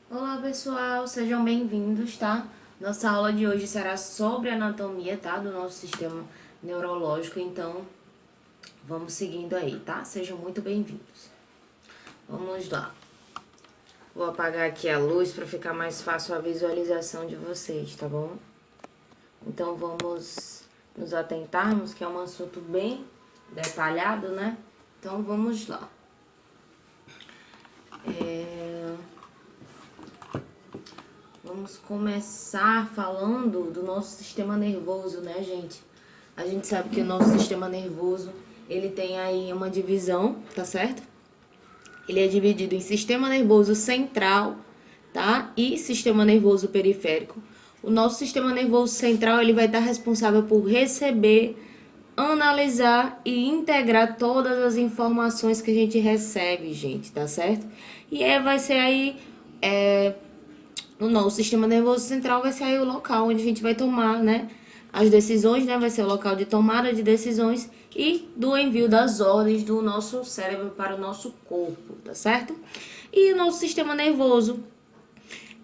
Olá pessoal, sejam bem-vindos, tá? Nossa aula de hoje será sobre anatomia, tá? Do nosso sistema neurológico, então vamos seguindo aí, tá? Sejam muito bem-vindos. Vamos lá. Vou apagar aqui a luz para ficar mais fácil a visualização de vocês, tá bom? Então vamos nos atentarmos, que é um assunto bem detalhado, né? Então vamos lá. Vamos começar falando do nosso sistema nervoso, né, gente? A gente sabe que o nosso sistema nervoso, ele tem aí uma divisão, tá certo? Ele é dividido em sistema nervoso central, tá? E sistema nervoso periférico. O nosso sistema nervoso central, ele vai estar responsável por receber, analisar e integrar todas as informações que a gente recebe, gente, tá certo? E vai ser aí o nosso sistema nervoso central vai ser aí o local onde a gente vai tomar, né, as decisões, né, vai ser o local de tomada de decisões e do envio das ordens do nosso cérebro para o nosso corpo, tá certo? E o nosso sistema nervoso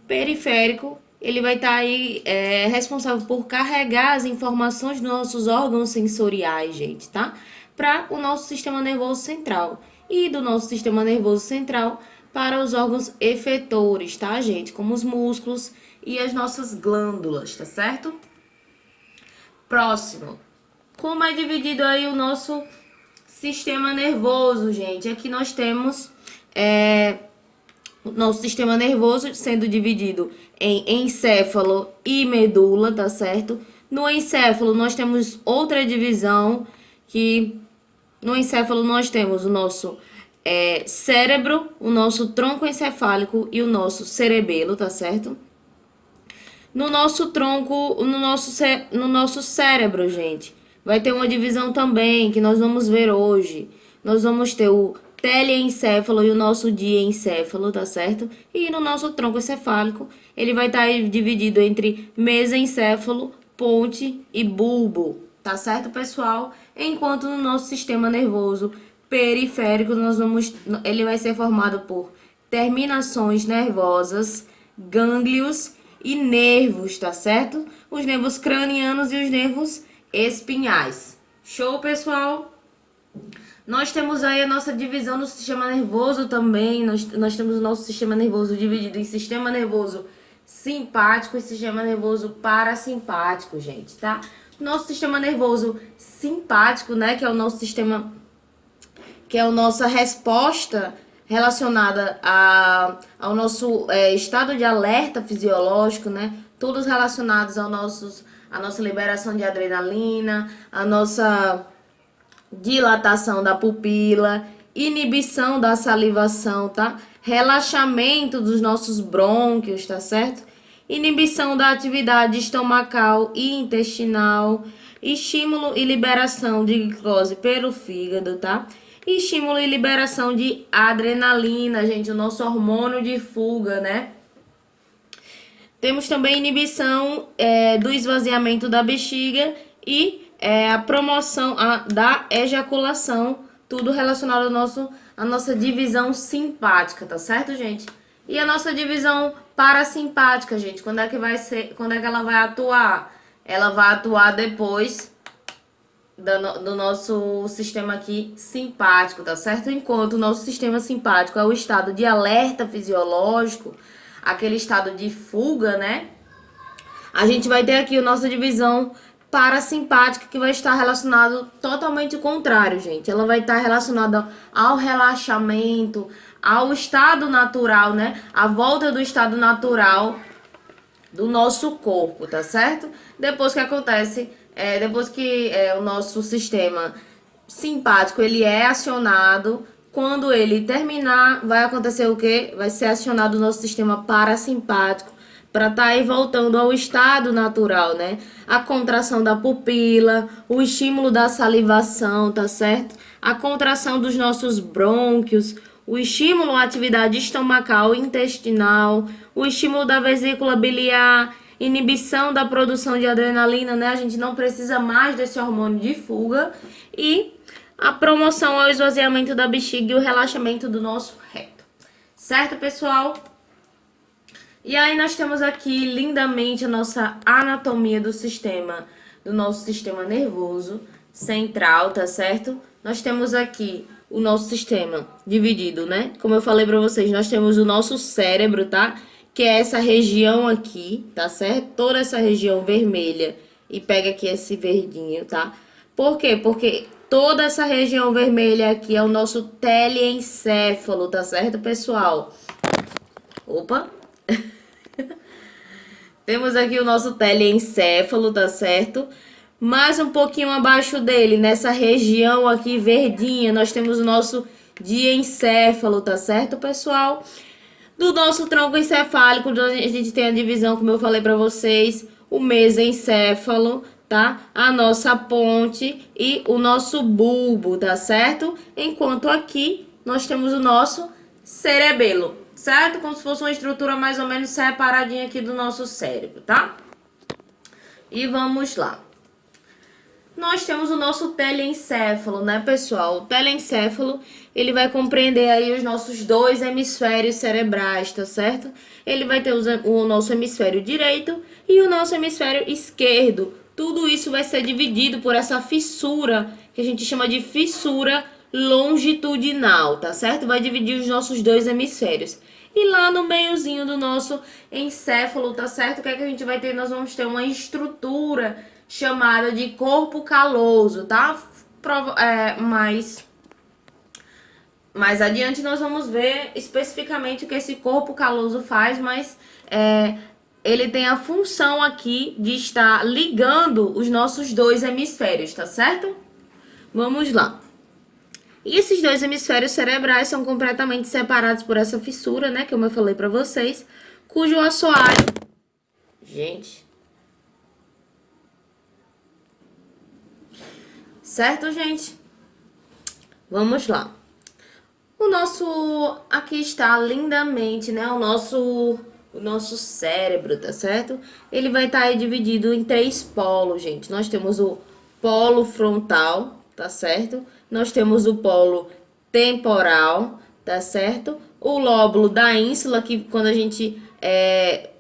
periférico, ele vai estar aí responsável por carregar as informações dos nossos órgãos sensoriais, gente, tá? Para o nosso sistema nervoso central. E do nosso sistema nervoso central para os órgãos efetores, tá, gente? Como os músculos e as nossas glândulas, tá certo? Próximo. Como é dividido aí o nosso sistema nervoso, gente? Aqui nós temos o nosso sistema nervoso sendo dividido em encéfalo e medula, tá certo? No encéfalo nós temos outra divisão que no encéfalo nós temos o nosso cérebro, o nosso tronco encefálico e o nosso cerebelo, tá certo? No nosso tronco, no nosso cérebro, gente, vai ter uma divisão também que nós vamos ver hoje. Nós vamos ter o teleencéfalo e o nosso diencéfalo, tá certo? E no nosso tronco encefálico, ele vai estar dividido entre mesencéfalo, ponte e bulbo, tá certo, pessoal? Enquanto no nosso sistema nervoso periférico, ele vai ser formado por terminações nervosas, gânglios e nervos, tá certo? Os nervos cranianos e os nervos espinhais. Show, pessoal? Nós temos aí a nossa divisão do sistema nervoso também. Nós temos o nosso sistema nervoso dividido em sistema nervoso simpático e sistema nervoso parasimpático, gente, tá? Nosso sistema nervoso simpático, né, que é o nosso sistema, que é a nossa resposta relacionada ao nosso estado de alerta fisiológico, né? Todos relacionados à nossa liberação de adrenalina, a nossa dilatação da pupila, inibição da salivação, tá? Relaxamento dos nossos brônquios, tá certo? Inibição da atividade estomacal e intestinal, estímulo e liberação de glicose pelo fígado, tá? Estímulo e liberação de adrenalina, gente, o nosso hormônio de fuga, né? Temos também inibição do esvaziamento da bexiga e a promoção da ejaculação, tudo relacionado à nossa divisão simpática, tá certo, gente? E a nossa divisão parasimpática, gente, quando é que ela vai atuar? Ela vai atuar depois do nosso sistema aqui simpático, tá certo? Enquanto o nosso sistema simpático é o estado de alerta fisiológico, aquele estado de fuga, né? A gente vai ter aqui a nossa divisão parasimpática, que vai estar relacionado totalmente ao contrário, gente. Ela vai estar relacionada ao relaxamento, ao estado natural, né? A volta do estado natural do nosso corpo, tá certo? Depois que acontece, depois que o nosso sistema simpático ele é acionado, quando ele terminar, vai acontecer o quê? Vai ser acionado o nosso sistema parasimpático para estar aí voltando ao estado natural, né? A contração da pupila, o estímulo da salivação, tá certo? A contração dos nossos brônquios, o estímulo à atividade estomacal e intestinal, o estímulo da vesícula biliar, inibição da produção de adrenalina, né? A gente não precisa mais desse hormônio de fuga e a promoção ao esvaziamento da bexiga e o relaxamento do nosso reto. Certo, pessoal? E aí nós temos aqui lindamente a nossa anatomia do nosso sistema nervoso central, tá certo? Nós temos aqui o nosso sistema dividido, né? Como eu falei pra vocês, nós temos o nosso cérebro, tá? Que é essa região aqui, tá certo? Toda essa região vermelha. E pega aqui esse verdinho, tá? Por quê? Porque toda essa região vermelha aqui é o nosso telencéfalo, tá certo, pessoal? Opa! Temos aqui o nosso telencéfalo, tá certo? Mais um pouquinho abaixo dele, nessa região aqui verdinha, nós temos o nosso diencéfalo, tá certo, pessoal? Do nosso tronco encefálico, a gente tem a divisão, como eu falei pra vocês, o mesencéfalo, tá? A nossa ponte e o nosso bulbo, tá certo? Enquanto aqui nós temos o nosso cerebelo, certo? Como se fosse uma estrutura mais ou menos separadinha aqui do nosso cérebro, tá? E vamos lá. Nós temos o nosso telencéfalo, né, pessoal? O telencéfalo, ele vai compreender aí os nossos dois hemisférios cerebrais, tá certo? Ele vai ter o nosso hemisfério direito e o nosso hemisfério esquerdo. Tudo isso vai ser dividido por essa fissura, que a gente chama de fissura longitudinal, tá certo? Vai dividir os nossos dois hemisférios. E lá no meiozinho do nosso encéfalo, tá certo? O que é que a gente vai ter? Nós vamos ter uma estrutura chamada de corpo caloso, tá? Mais adiante nós vamos ver especificamente o que esse corpo caloso faz, mas ele tem a função aqui de estar ligando os nossos dois hemisférios, tá certo? Vamos lá. E esses dois hemisférios cerebrais são completamente separados por essa fissura, né? Como eu falei pra vocês, cujo assoalho... Gente... Certo, gente? Vamos lá. O nosso... Aqui está lindamente, né? O nosso cérebro, tá certo? Ele vai estar aí dividido em 3 polos, gente. Nós temos o polo frontal, tá certo? Nós temos o polo temporal, tá certo? O lóbulo da ínsula, que quando a gente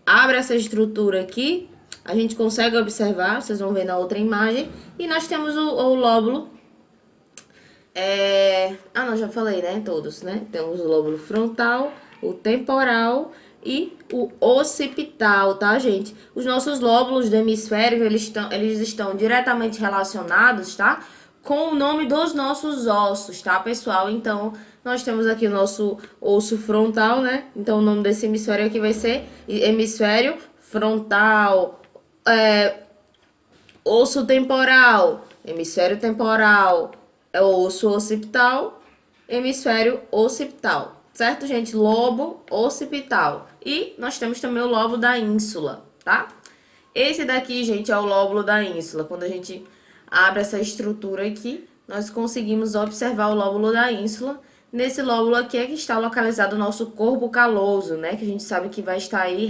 abre essa estrutura aqui, a gente consegue observar, vocês vão ver na outra imagem. E nós temos o lóbulo... não, já falei, né? Todos, né? Temos o lóbulo frontal, o temporal e o occipital, tá, gente? Os nossos lóbulos do hemisfério, eles estão diretamente relacionados, tá? Com o nome dos nossos ossos, tá, pessoal? Então, nós temos aqui o nosso osso frontal, né? Então, o nome desse hemisfério aqui vai ser hemisfério frontal. Osso temporal, hemisfério temporal, é o osso occipital, hemisfério occipital, certo, gente? Lobo occipital. E nós temos também o lobo da ínsula, tá? Esse daqui, gente, é o lóbulo da ínsula. Quando a gente abre essa estrutura aqui, nós conseguimos observar o lóbulo da ínsula. Nesse lóbulo aqui é que está localizado o nosso corpo caloso, né? Que a gente sabe que vai estar aí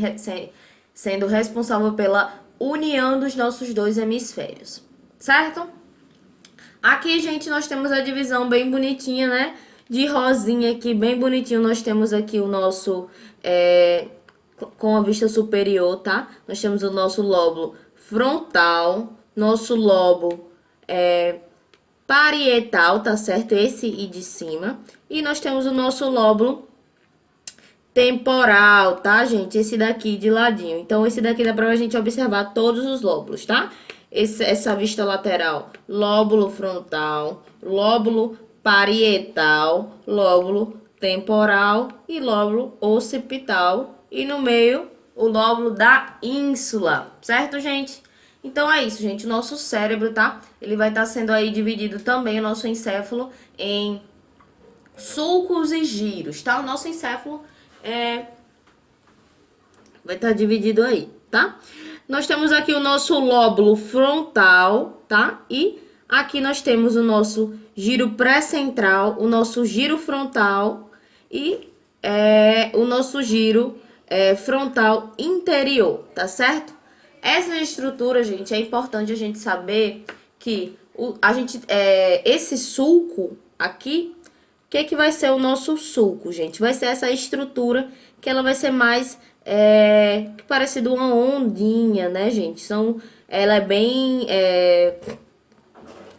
sendo responsável pela união dos nossos dois hemisférios, certo? Aqui, gente, nós temos a divisão bem bonitinha, né? De rosinha aqui, bem bonitinho. Nós temos aqui o nosso, com a vista superior, tá? Nós temos o nosso lóbulo frontal, nosso lobo parietal, tá certo? Esse e de cima. E nós temos o nosso lóbulo temporal, tá, gente? Esse daqui de ladinho. Então, esse daqui dá pra gente observar todos os lóbulos, tá? Essa vista lateral, lóbulo frontal, lóbulo parietal, lóbulo temporal e lóbulo occipital. E no meio, o lóbulo da ínsula, certo, gente? Então, é isso, gente. O nosso cérebro, tá? Ele vai estar sendo aí dividido também, o nosso encéfalo, em sulcos e giros, tá? O nosso encéfalo vai estar dividido aí, tá? Nós temos aqui o nosso lóbulo frontal, tá? E aqui nós temos o nosso giro pré-central, o nosso giro frontal e o nosso giro frontal interior, tá certo? Essa estrutura, gente, é importante a gente saber que esse sulco aqui que vai ser o nosso sulco, gente? Vai ser essa estrutura que ela vai ser mais parecido uma ondinha, né, gente? Ela é bem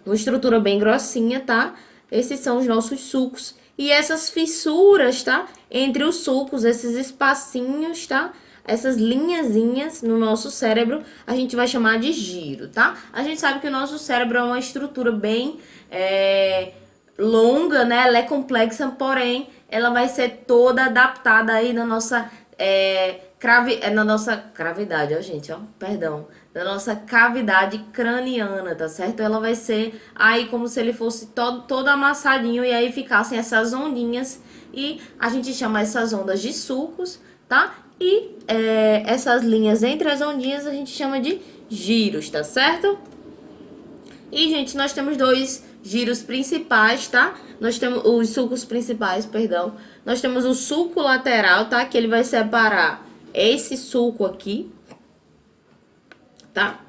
uma estrutura bem grossinha, tá? Esses são os nossos sulcos. E essas fissuras, tá? Entre os sulcos, esses espacinhos, tá? Essas linhazinhas no nosso cérebro, a gente vai chamar de giro, tá? A gente sabe que o nosso cérebro é uma estrutura bem longa, né? Ela é complexa, porém, ela vai ser toda adaptada aí na nossa na nossa gravidade, ó, gente, ó, perdão, da nossa cavidade craniana, tá certo? Ela vai ser aí como se ele fosse todo amassadinho e aí ficassem essas ondinhas e a gente chama essas ondas de sulcos, tá? E essas linhas entre as ondinhas a gente chama de giros, tá certo? E, gente, nós temos dois giros principais, tá? Nós temos os sulcos principais, perdão. Nós temos o sulco lateral, tá? Que ele vai separar esse sulco aqui, tá?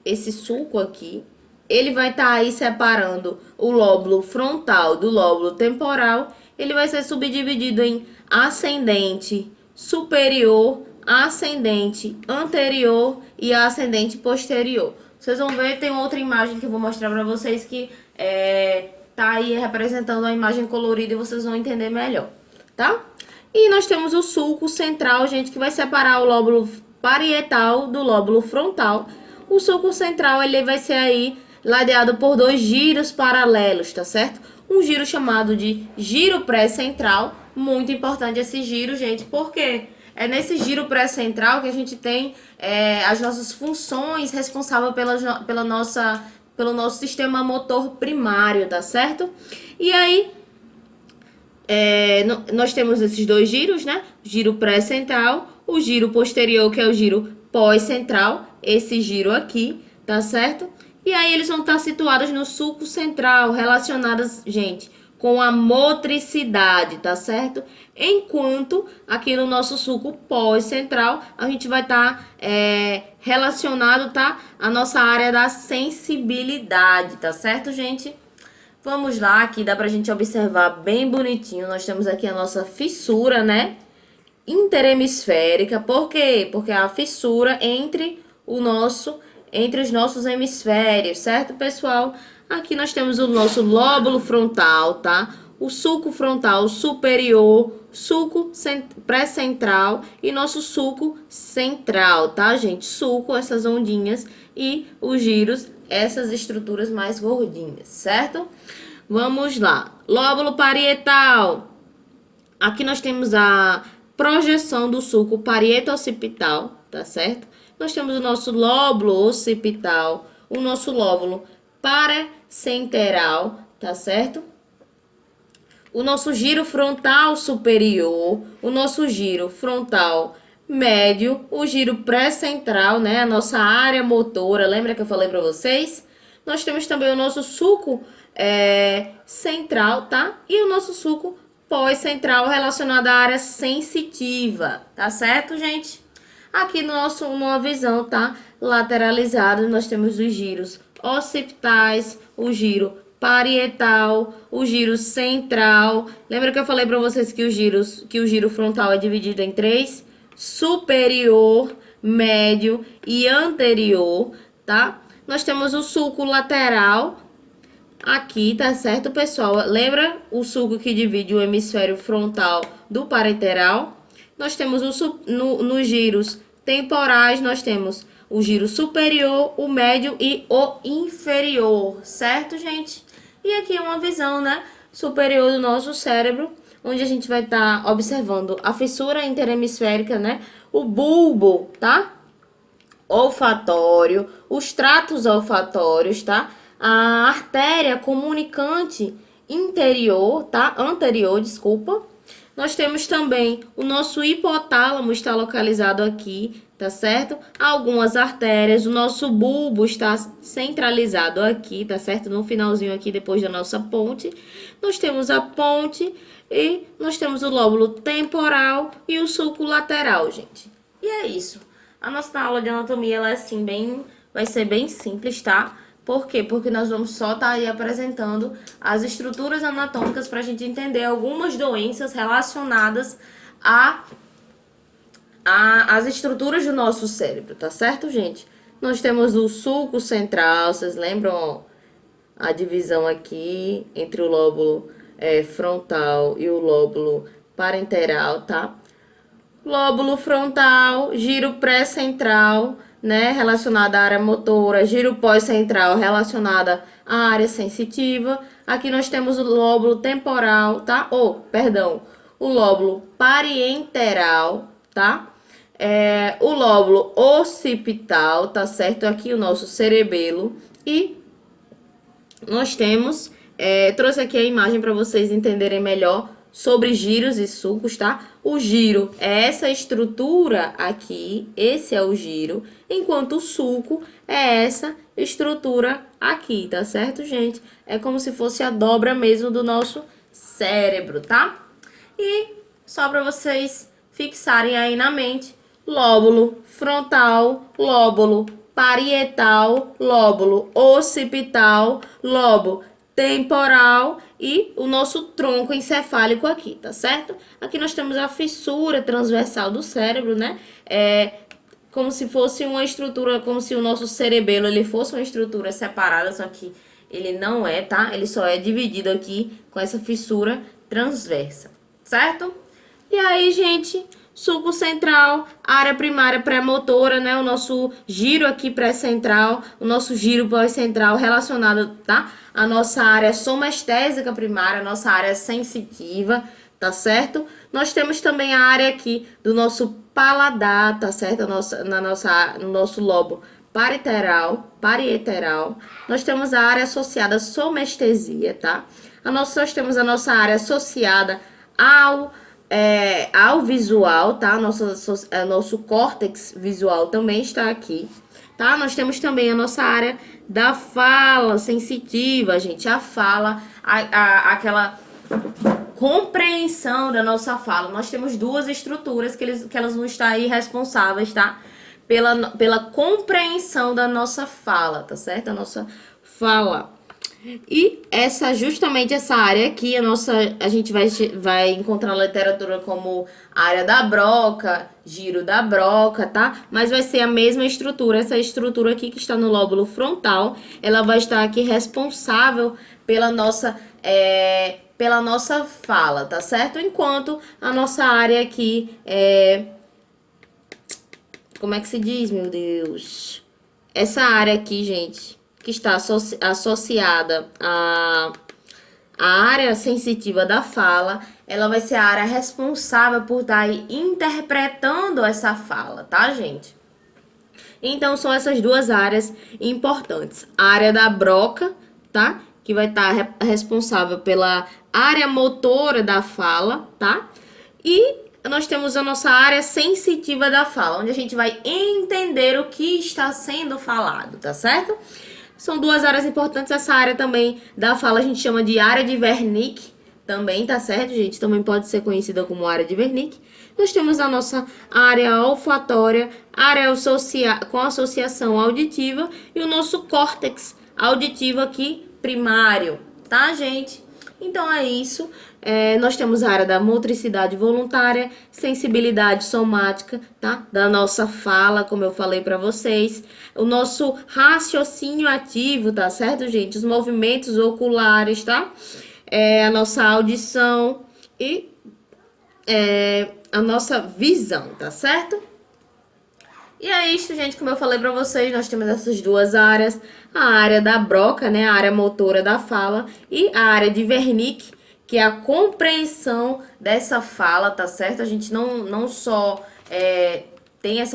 Esse sulco aqui. Ele vai estar aí separando o lóbulo frontal do lóbulo temporal. Ele vai ser subdividido em ascendente superior, ascendente anterior e ascendente posterior. Vocês vão ver, tem outra imagem que eu vou mostrar pra vocês que tá aí representando a imagem colorida e vocês vão entender melhor, tá? E nós temos o sulco central, gente, que vai separar o lóbulo parietal do lóbulo frontal. O sulco central, ele vai ser aí ladeado por dois giros paralelos, tá certo? Um giro chamado de giro pré-central, muito importante esse giro, gente, porque é nesse giro pré-central que a gente tem as nossas funções responsáveis pelo nosso sistema motor primário, tá certo? E aí, nós temos esses dois giros, né? Giro pré-central, o giro posterior, que é o giro pós-central, esse giro aqui, tá certo? E aí eles vão estar situados no sulco central, relacionadas, gente, com a motricidade, tá certo? Enquanto aqui no nosso sulco pós-central, a gente vai estar relacionado, tá? A nossa área da sensibilidade, tá certo, gente? Vamos lá, aqui dá pra gente observar bem bonitinho. Nós temos aqui a nossa fissura, né? Interhemisférica. Por quê? Porque é a fissura entre os nossos hemisférios, certo, pessoal? Aqui nós temos o nosso lóbulo frontal, tá? O sulco frontal superior, sulco pré-central e nosso sulco central, tá, gente? Sulco, essas ondinhas, e os giros, essas estruturas mais gordinhas, certo? Vamos lá. Lóbulo parietal. Aqui nós temos a projeção do sulco parieto-occipital, tá certo? Nós temos o nosso lóbulo occipital, o nosso lóbulo paracenteral, tá certo? O nosso giro frontal superior, o nosso giro frontal médio, o giro pré-central, né? A nossa área motora, lembra que eu falei para vocês? Nós temos também o nosso sulco central, tá? E o nosso sulco pós-central relacionado à área sensitiva, tá certo, gente? Aqui numa visão, tá? Lateralizada, nós temos os giros occipitais, o giro parietal, o giro central. Lembra que eu falei para vocês que o giro frontal é dividido em três? Superior, médio e anterior, tá? Nós temos o sulco lateral aqui, tá certo, pessoal? Lembra o sulco que divide o hemisfério frontal do parietal? Nós temos nos giros temporais, nós temos o giro superior, o médio e o inferior, certo, gente? E aqui é uma visão, né, superior do nosso cérebro, onde a gente vai estar observando a fissura interhemisférica, né, o bulbo, tá? Olfatório, os tratos olfatórios, tá? A artéria comunicante interior, tá? Anterior, desculpa. Nós temos também o nosso hipotálamo, está localizado aqui, tá certo? Algumas artérias, o nosso bulbo está centralizado aqui, tá certo? No finalzinho aqui, depois da nossa ponte. Nós temos a ponte e nós temos o lóbulo temporal e o sulco lateral, gente. E é isso. A nossa aula de anatomia, ela é assim, vai ser bem simples, tá? Por quê? Porque nós vamos só estar aí apresentando as estruturas anatômicas para a gente entender algumas doenças relacionadas às estruturas do nosso cérebro, tá certo, gente? Nós temos o sulco central, vocês lembram, ó, a divisão aqui entre o lóbulo frontal e o lóbulo parenteral, tá? Lóbulo frontal, giro pré-central, né, relacionada à área motora, giro pós-central relacionada à área sensitiva. Aqui nós temos o lóbulo temporal, tá? O lóbulo parieteral, tá? O lóbulo occipital, tá certo? Aqui o nosso cerebelo. E nós temos, trouxe aqui a imagem para vocês entenderem melhor sobre giros e sulcos, tá? O giro é essa estrutura aqui, esse é o giro, enquanto o sulco é essa estrutura aqui, tá certo, gente? É como se fosse a dobra mesmo do nosso cérebro, tá? E só para vocês fixarem aí na mente, lóbulo frontal, lóbulo parietal, lóbulo occipital, lóbulo temporal e o nosso tronco encefálico aqui, tá certo? Aqui nós temos a fissura transversal do cérebro, né? Como se fosse uma estrutura, como se o nosso cerebelo ele fosse uma estrutura separada, só que ele não é, tá? Ele só é dividido aqui com essa fissura transversa, certo? E aí, gente, sulco central, área primária pré-motora, né? O nosso giro aqui pré-central, o nosso giro pós-central relacionado, tá? A nossa área somestésica primária, a nossa área sensitiva, tá certo? Nós temos também a área aqui do nosso paladar, tá certo? No nosso lobo parieteral. Nós temos a área associada à somestesia, tá? Nós temos a nossa área associada ao visual, tá? Nosso córtex visual também está aqui, tá? Nós temos também a nossa área da fala sensitiva, gente. A fala, aquela compreensão da nossa fala. Nós temos duas estruturas que elas vão estar aí responsáveis, tá? Pela compreensão da nossa fala, tá certo? A nossa fala. E justamente essa área aqui, a gente vai encontrar literatura como área da Broca, giro da Broca, tá? Mas vai ser a mesma estrutura, essa estrutura aqui que está no lóbulo frontal, ela vai estar aqui responsável pela nossa fala, tá certo? Enquanto a nossa área aqui como é que se diz, meu Deus? Essa área aqui, gente, que está associada à área sensitiva da fala, ela vai ser a área responsável por estar aí interpretando essa fala, tá, gente? Então, são essas duas áreas importantes. A área da Broca, tá? Que vai estar responsável pela área motora da fala, tá? E nós temos a nossa área sensitiva da fala, onde a gente vai entender o que está sendo falado, tá certo? São duas áreas importantes. Essa área também da fala a gente chama de área de Wernicke, também, tá certo, gente? Também pode ser conhecida como área de Wernicke. Nós temos a nossa área olfatória, área com associação auditiva e o nosso córtex auditivo aqui primário, tá, gente? Então é isso. Nós temos a área da motricidade voluntária, sensibilidade somática, tá? Da nossa fala, como eu falei para vocês. O nosso raciocínio ativo, tá certo, gente? Os movimentos oculares, tá? A nossa audição e a nossa visão, tá certo? E é isso, gente, como eu falei para vocês, nós temos essas duas áreas. A área da Broca, né? A área motora da fala e a área de Wernicke, que é a compreensão dessa fala, tá certo? A gente não só tem a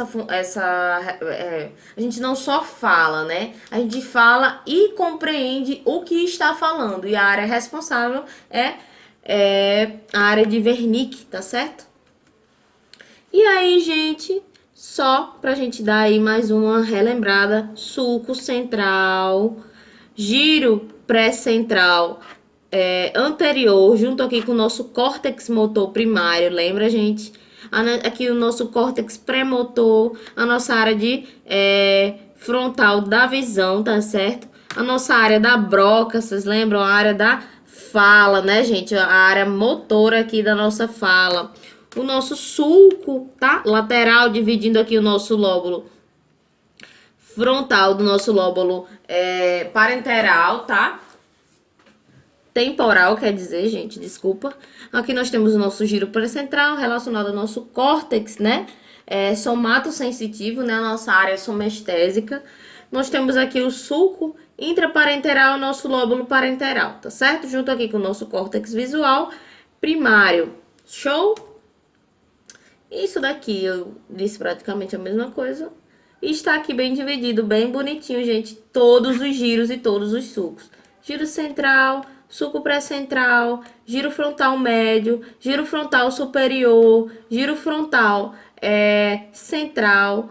gente não só fala, né? A gente fala e compreende o que está falando. E a área responsável é a área de Wernicke, tá certo? E aí, gente, só pra gente dar aí mais uma relembrada, sulco central, giro pré-central, anterior, junto aqui com o nosso córtex motor primário, lembra, gente? Aqui o nosso córtex pré-motor, a nossa área de frontal da visão, tá certo? A nossa área da broca, vocês lembram? A área da fala, né, gente? A área motora aqui da nossa fala. O nosso sulco, tá? Lateral, dividindo aqui o nosso lóbulo frontal do nosso lóbulo parenteral, tá? Temporal, quer dizer, gente, desculpa. Aqui nós temos o nosso giro pré-central relacionado ao nosso córtex, né? Somatosensitivo, né? A nossa área somestésica. Nós temos aqui o sulco intraparenteral e o nosso lóbulo parenteral, tá certo? Junto aqui com o nosso córtex visual primário. Show? Isso daqui eu disse praticamente a mesma coisa. E está aqui bem dividido, bem bonitinho, gente. Todos os giros e todos os sulcos. Giro central, sulco pré-central, giro frontal médio, giro frontal superior, giro frontal central,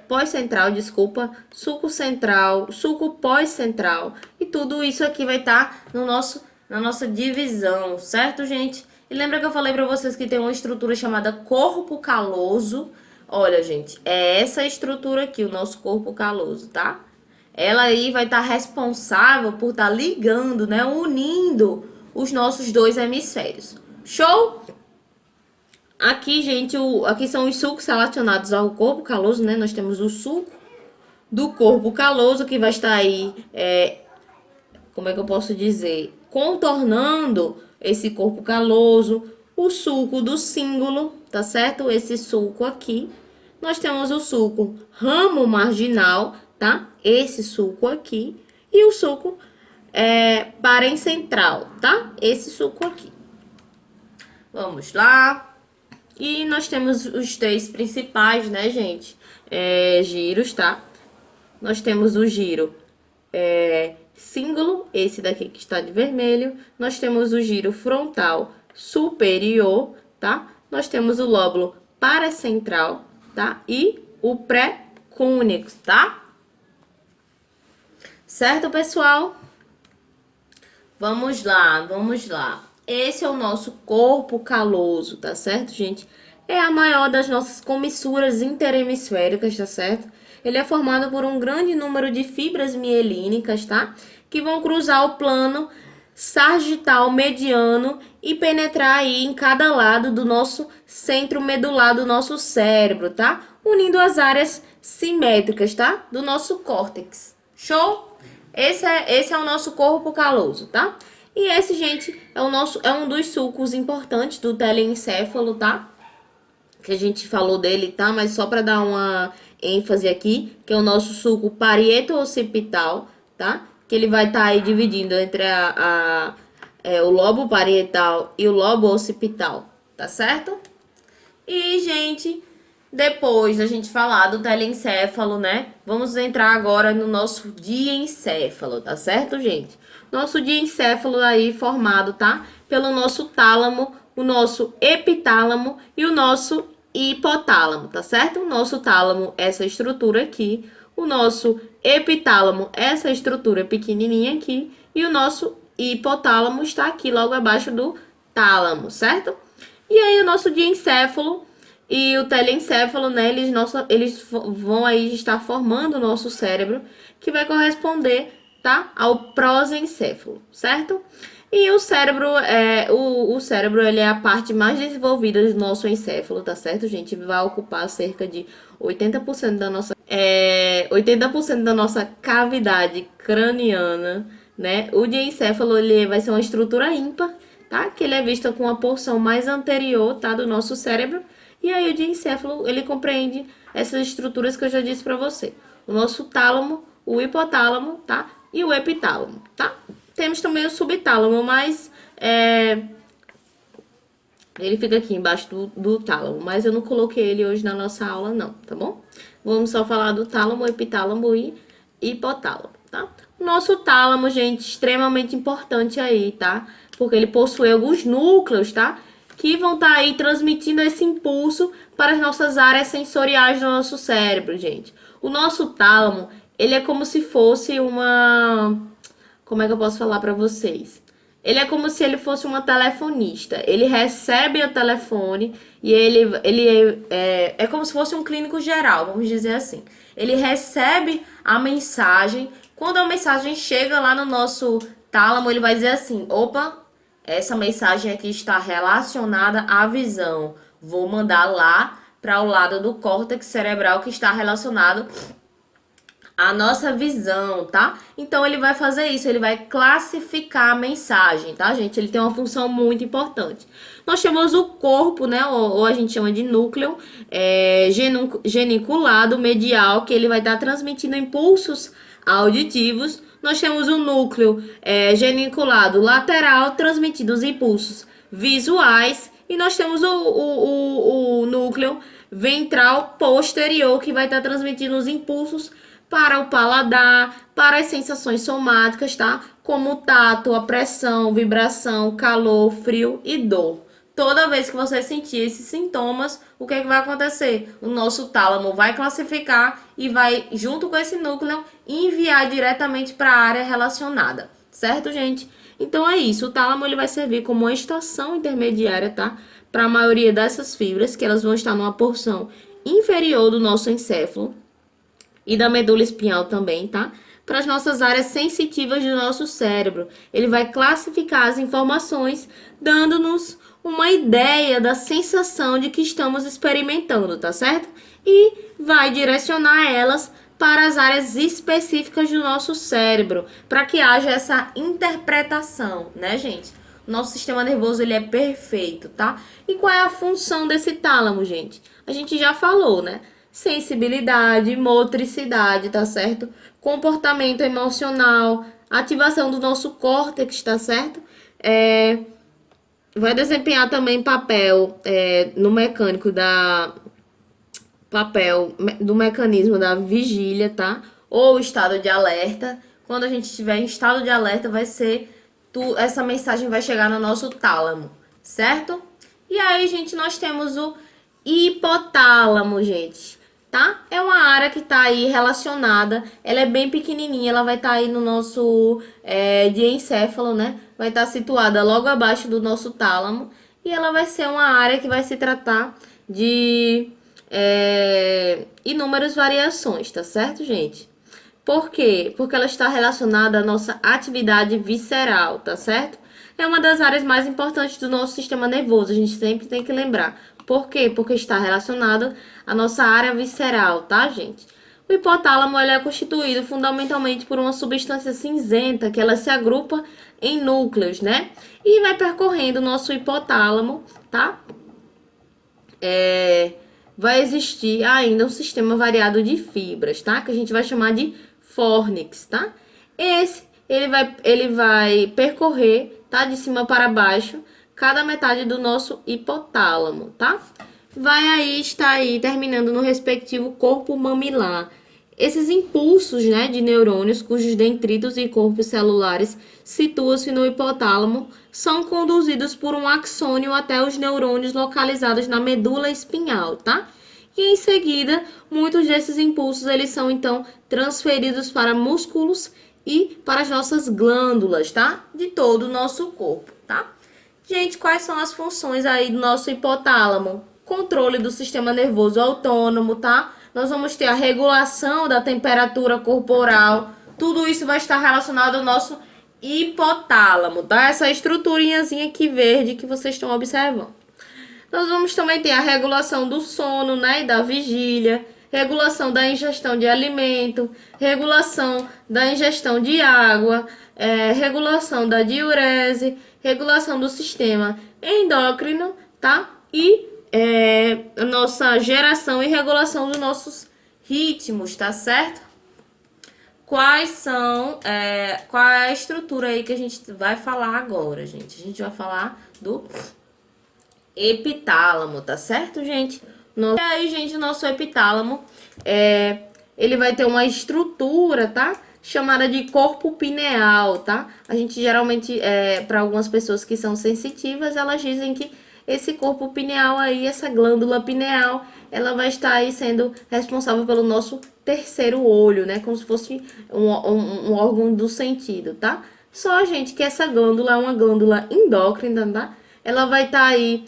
pós-central, desculpa, sulco central, sulco pós-central. E tudo isso aqui vai estar na nossa divisão, certo, gente? E lembra que eu falei pra vocês que tem uma estrutura chamada corpo caloso? Olha, gente, é essa estrutura aqui, o nosso corpo caloso, tá? Ela aí vai estar responsável por estar ligando, né, unindo os nossos dois hemisférios. Show? Aqui, gente, aqui são os sulcos relacionados ao corpo caloso, né? Nós temos o sulco do corpo caloso que vai estar aí, como é que eu posso dizer? Contornando esse corpo caloso, o sulco do cíngulo, tá certo? Esse sulco aqui. Nós temos o sulco ramo marginal, tá? Esse sulco aqui. E o sulco parencentral, tá? Esse sulco aqui. Vamos lá. E nós temos os três principais, né, gente? Giros, tá? Nós temos o giro cíngulo, esse daqui que está de vermelho. Nós temos o giro frontal superior, tá? Nós temos o lóbulo paracentral, tá? E o pré-cúneo, tá? Certo, pessoal? Vamos lá, vamos lá. Esse é o nosso corpo caloso, tá certo, gente? É a maior das nossas comissuras interhemisféricas, tá certo? Ele é formado por um grande número de fibras mielínicas, tá? Que vão cruzar o plano sagital mediano e penetrar aí em cada lado do nosso centro medular do nosso cérebro, tá? Unindo as áreas simétricas, tá? Do nosso córtex. Show? Esse é o nosso corpo caloso, tá? E esse, gente, é um dos sulcos importantes do telencéfalo, tá? Que a gente falou dele, tá? Mas só para dar uma ênfase aqui, que é o nosso sulco parieto-occipital, tá? Que ele vai estar aí dividindo entre o lobo parietal e o lobo occipital, tá certo? E, gente, depois da gente falar do telencéfalo, né? Vamos entrar agora no nosso diencéfalo, tá certo, gente? Nosso diencéfalo aí formado, tá? Pelo nosso tálamo, o nosso epitálamo e o nosso hipotálamo, tá certo? O nosso tálamo, essa estrutura aqui. O nosso epitálamo, essa estrutura pequenininha aqui. E o nosso hipotálamo está aqui logo abaixo do tálamo, certo? E aí o nosso diencéfalo e o telencéfalo, né? Eles vão aí estar formando o nosso cérebro, que vai corresponder, tá? Ao prosencéfalo, certo? E o cérebro, o cérebro, ele é a parte mais desenvolvida do nosso encéfalo, tá certo, gente? Vai ocupar cerca de 80% da nossa, 80% da nossa cavidade craniana, né? O diencéfalo, ele vai ser uma estrutura ímpar, tá? Que ele é visto com a porção mais anterior, tá? Do nosso cérebro. E aí o diencéfalo, ele compreende essas estruturas que eu já disse pra você. O nosso tálamo, o hipotálamo, tá? E o epitálamo, tá? Temos também o subtálamo, mas ele fica aqui embaixo do tálamo. Mas eu não coloquei ele hoje na nossa aula, não, tá bom? Vamos só falar do tálamo, epitálamo e hipotálamo, tá? O nosso tálamo, gente, extremamente importante aí, tá? Porque ele possui alguns núcleos, tá? Que vão estar aí transmitindo esse impulso para as nossas áreas sensoriais do nosso cérebro, gente. O nosso tálamo, ele é como se fosse uma... Como é que eu posso falar para vocês? Ele é como se ele fosse uma telefonista. Ele recebe o telefone e ele é como se fosse um clínico geral, vamos dizer assim. Ele recebe a mensagem Quando a mensagem chega lá no nosso tálamo, ele vai dizer assim: opa, essa mensagem aqui está relacionada à visão. Vou mandar lá para o lado do córtex cerebral que está relacionado à nossa visão, tá? Então ele vai fazer isso, ele vai classificar a mensagem, tá, gente? Ele tem uma função muito importante. Nós temos o corpo, né? Ou a gente chama de núcleo geniculado medial, que ele vai estar transmitindo impulsos auditivos. Nós temos o núcleo geniculado lateral, transmitindo os impulsos visuais. E nós temos o núcleo ventral posterior, que vai estar transmitindo os impulsos para o paladar, para as sensações somáticas, tá? Como o tato, a pressão, vibração, calor, frio e dor. Toda vez que você sentir esses sintomas, o que é que vai acontecer? O nosso tálamo vai classificar e vai, junto com esse núcleo, enviar diretamente para a área relacionada. Certo, gente? Então é isso. O tálamo ele vai servir como uma estação intermediária, tá? Para a maioria dessas fibras, que elas vão estar numa porção inferior do nosso encéfalo e da medula espinhal também, tá? Para as nossas áreas sensitivas do nosso cérebro. Ele vai classificar as informações, dando-nos uma ideia da sensação de que estamos experimentando, tá certo? E vai direcionar elas para as áreas específicas do nosso cérebro, para que haja essa interpretação, né, gente? O nosso sistema nervoso, ele é perfeito, tá? E qual é a função desse tálamo, gente? A gente já falou, né? Sensibilidade, motricidade, tá certo? Comportamento emocional, ativação do nosso córtex, tá certo? Vai desempenhar também papel no mecânico do mecanismo da vigília, tá? Ou estado de alerta. Quando a gente estiver em estado de alerta, essa mensagem vai chegar no nosso tálamo, certo? E aí, gente, nós temos o hipotálamo, gente, tá? É uma área que tá aí relacionada, ela é bem pequenininha, ela vai estar aí no nosso diencéfalo, né? Vai estar situada logo abaixo do nosso tálamo e ela vai ser uma área que vai se tratar de inúmeras variações, tá certo, gente? Por quê? Porque ela está relacionada à nossa atividade visceral, tá certo? É uma das áreas mais importantes do nosso sistema nervoso, a gente sempre tem que lembrar. Por quê? Porque está relacionado à nossa área visceral, tá, gente? O hipotálamo ele é constituído fundamentalmente por uma substância cinzenta que ela se agrupa em núcleos, né? E vai percorrendo o nosso hipotálamo, tá? Vai existir ainda um sistema variado de fibras, tá? Que a gente vai chamar de fórnix, tá? Ele vai percorrer, tá? De cima para baixo, cada metade do nosso hipotálamo, tá? Vai aí estar aí terminando no respectivo corpo mamilar. Esses impulsos, né, de neurônios, cujos dendritos e corpos celulares situam-se no hipotálamo, são conduzidos por um axônio até os neurônios localizados na medula espinhal, tá? E em seguida, muitos desses impulsos eles são então transferidos para músculos e para as nossas glândulas, tá? De todo o nosso corpo, tá? Gente, quais são as funções aí do nosso hipotálamo? Controle do sistema nervoso autônomo, tá? Nós vamos ter a regulação da temperatura corporal. Tudo isso vai estar relacionado ao nosso hipotálamo, tá? Essa estruturinhazinha aqui verde que vocês estão observando. Nós vamos também ter a regulação do sono, né, e da vigília, regulação da ingestão de alimento, regulação da ingestão de água, regulação da diurese, regulação do sistema endócrino, tá? E a nossa geração e regulação dos nossos ritmos, tá certo? Qual é a estrutura aí que a gente vai falar agora, gente? A gente vai falar do epitálamo, tá certo, gente? E aí, gente, o nosso epitálamo, ele vai ter uma estrutura, tá? Chamada de corpo pineal, tá? A gente geralmente, para algumas pessoas que são sensitivas, elas dizem que esse corpo pineal aí, essa glândula pineal, ela vai estar aí sendo responsável pelo nosso terceiro olho, né? Como se fosse um órgão do sentido, tá? Só, gente, que essa glândula é uma glândula endócrina, tá? Ela vai estar aí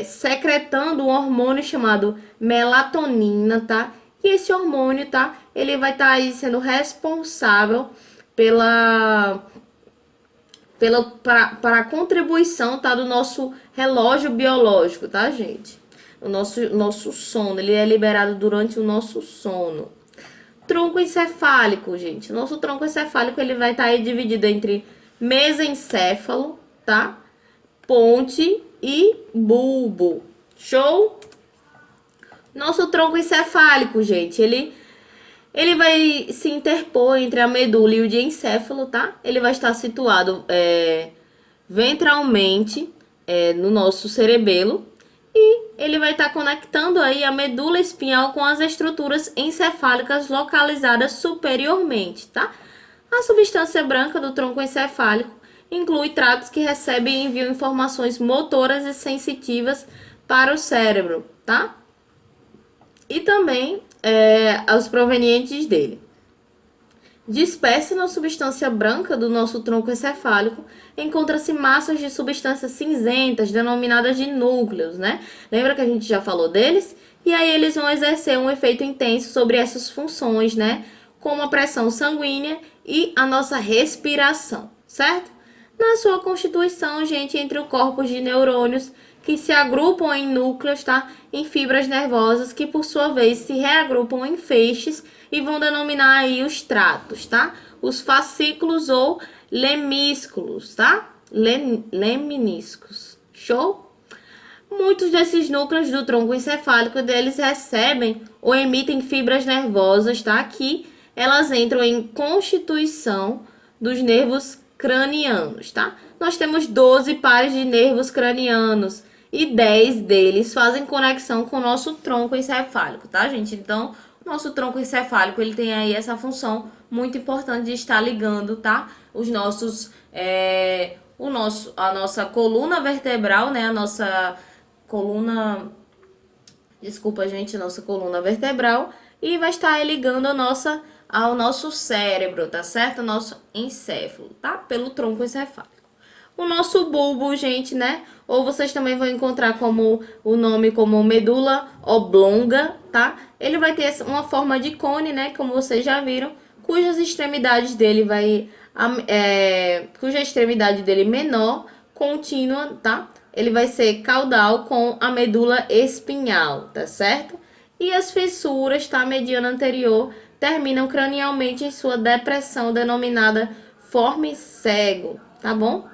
secretando um hormônio chamado melatonina, tá? E esse hormônio, tá? Ele vai estar aí sendo responsável para a contribuição, tá, do nosso relógio biológico, tá, gente? O nosso sono, ele é liberado durante o nosso sono. Tronco encefálico, gente. Nosso tronco encefálico, ele vai estar aí dividido entre mesencéfalo, tá? Ponte e bulbo. Show? Nosso tronco encefálico, gente, ele vai se interpor entre a medula e o diencéfalo, tá? Ele vai estar situado ventralmente no nosso cerebelo. E ele vai estar conectando aí a medula espinhal com as estruturas encefálicas localizadas superiormente, tá? A substância branca do tronco encefálico inclui tratos que recebem e enviam informações motoras e sensitivas para o cérebro, tá? E também os provenientes dele. Dispersa na substância branca do nosso tronco encefálico, encontra-se massas de substâncias cinzentas, denominadas de núcleos, né? Lembra que a gente já falou deles? E aí eles vão exercer um efeito intenso sobre essas funções, né? Como a pressão sanguínea e a nossa respiração, certo? Na sua constituição, gente, entre o corpus de neurônios que se agrupam em núcleos, tá? Em fibras nervosas que, por sua vez, se reagrupam em feixes e vão denominar aí os tratos, tá? Os fascículos ou lemísculos, tá? Leminiscos. Show? Muitos desses núcleos do tronco encefálico deles recebem ou emitem fibras nervosas, tá? Que elas entram em constituição dos nervos cranianos, tá? Nós temos 12 pares de nervos cranianos e 10 deles fazem conexão com o nosso tronco encefálico, tá, gente? Então, o nosso tronco encefálico, ele tem aí essa função muito importante de estar ligando, tá? A nossa coluna vertebral, né? A nossa coluna... Desculpa, gente, a nossa coluna vertebral. E vai estar aí ligando ao nosso cérebro, tá certo? O nosso encéfalo, tá? Pelo tronco encefálico. O nosso bulbo, gente, né? Ou vocês também vão encontrar como o nome como medula oblonga, tá? Ele vai ter uma forma de cone, né? Como vocês já viram, cuja extremidade dele menor, contínua, tá? Ele vai ser caudal com a medula espinhal, tá certo? E as fissuras, tá? Mediana anterior, terminam cranialmente em sua depressão denominada forme cego, tá bom?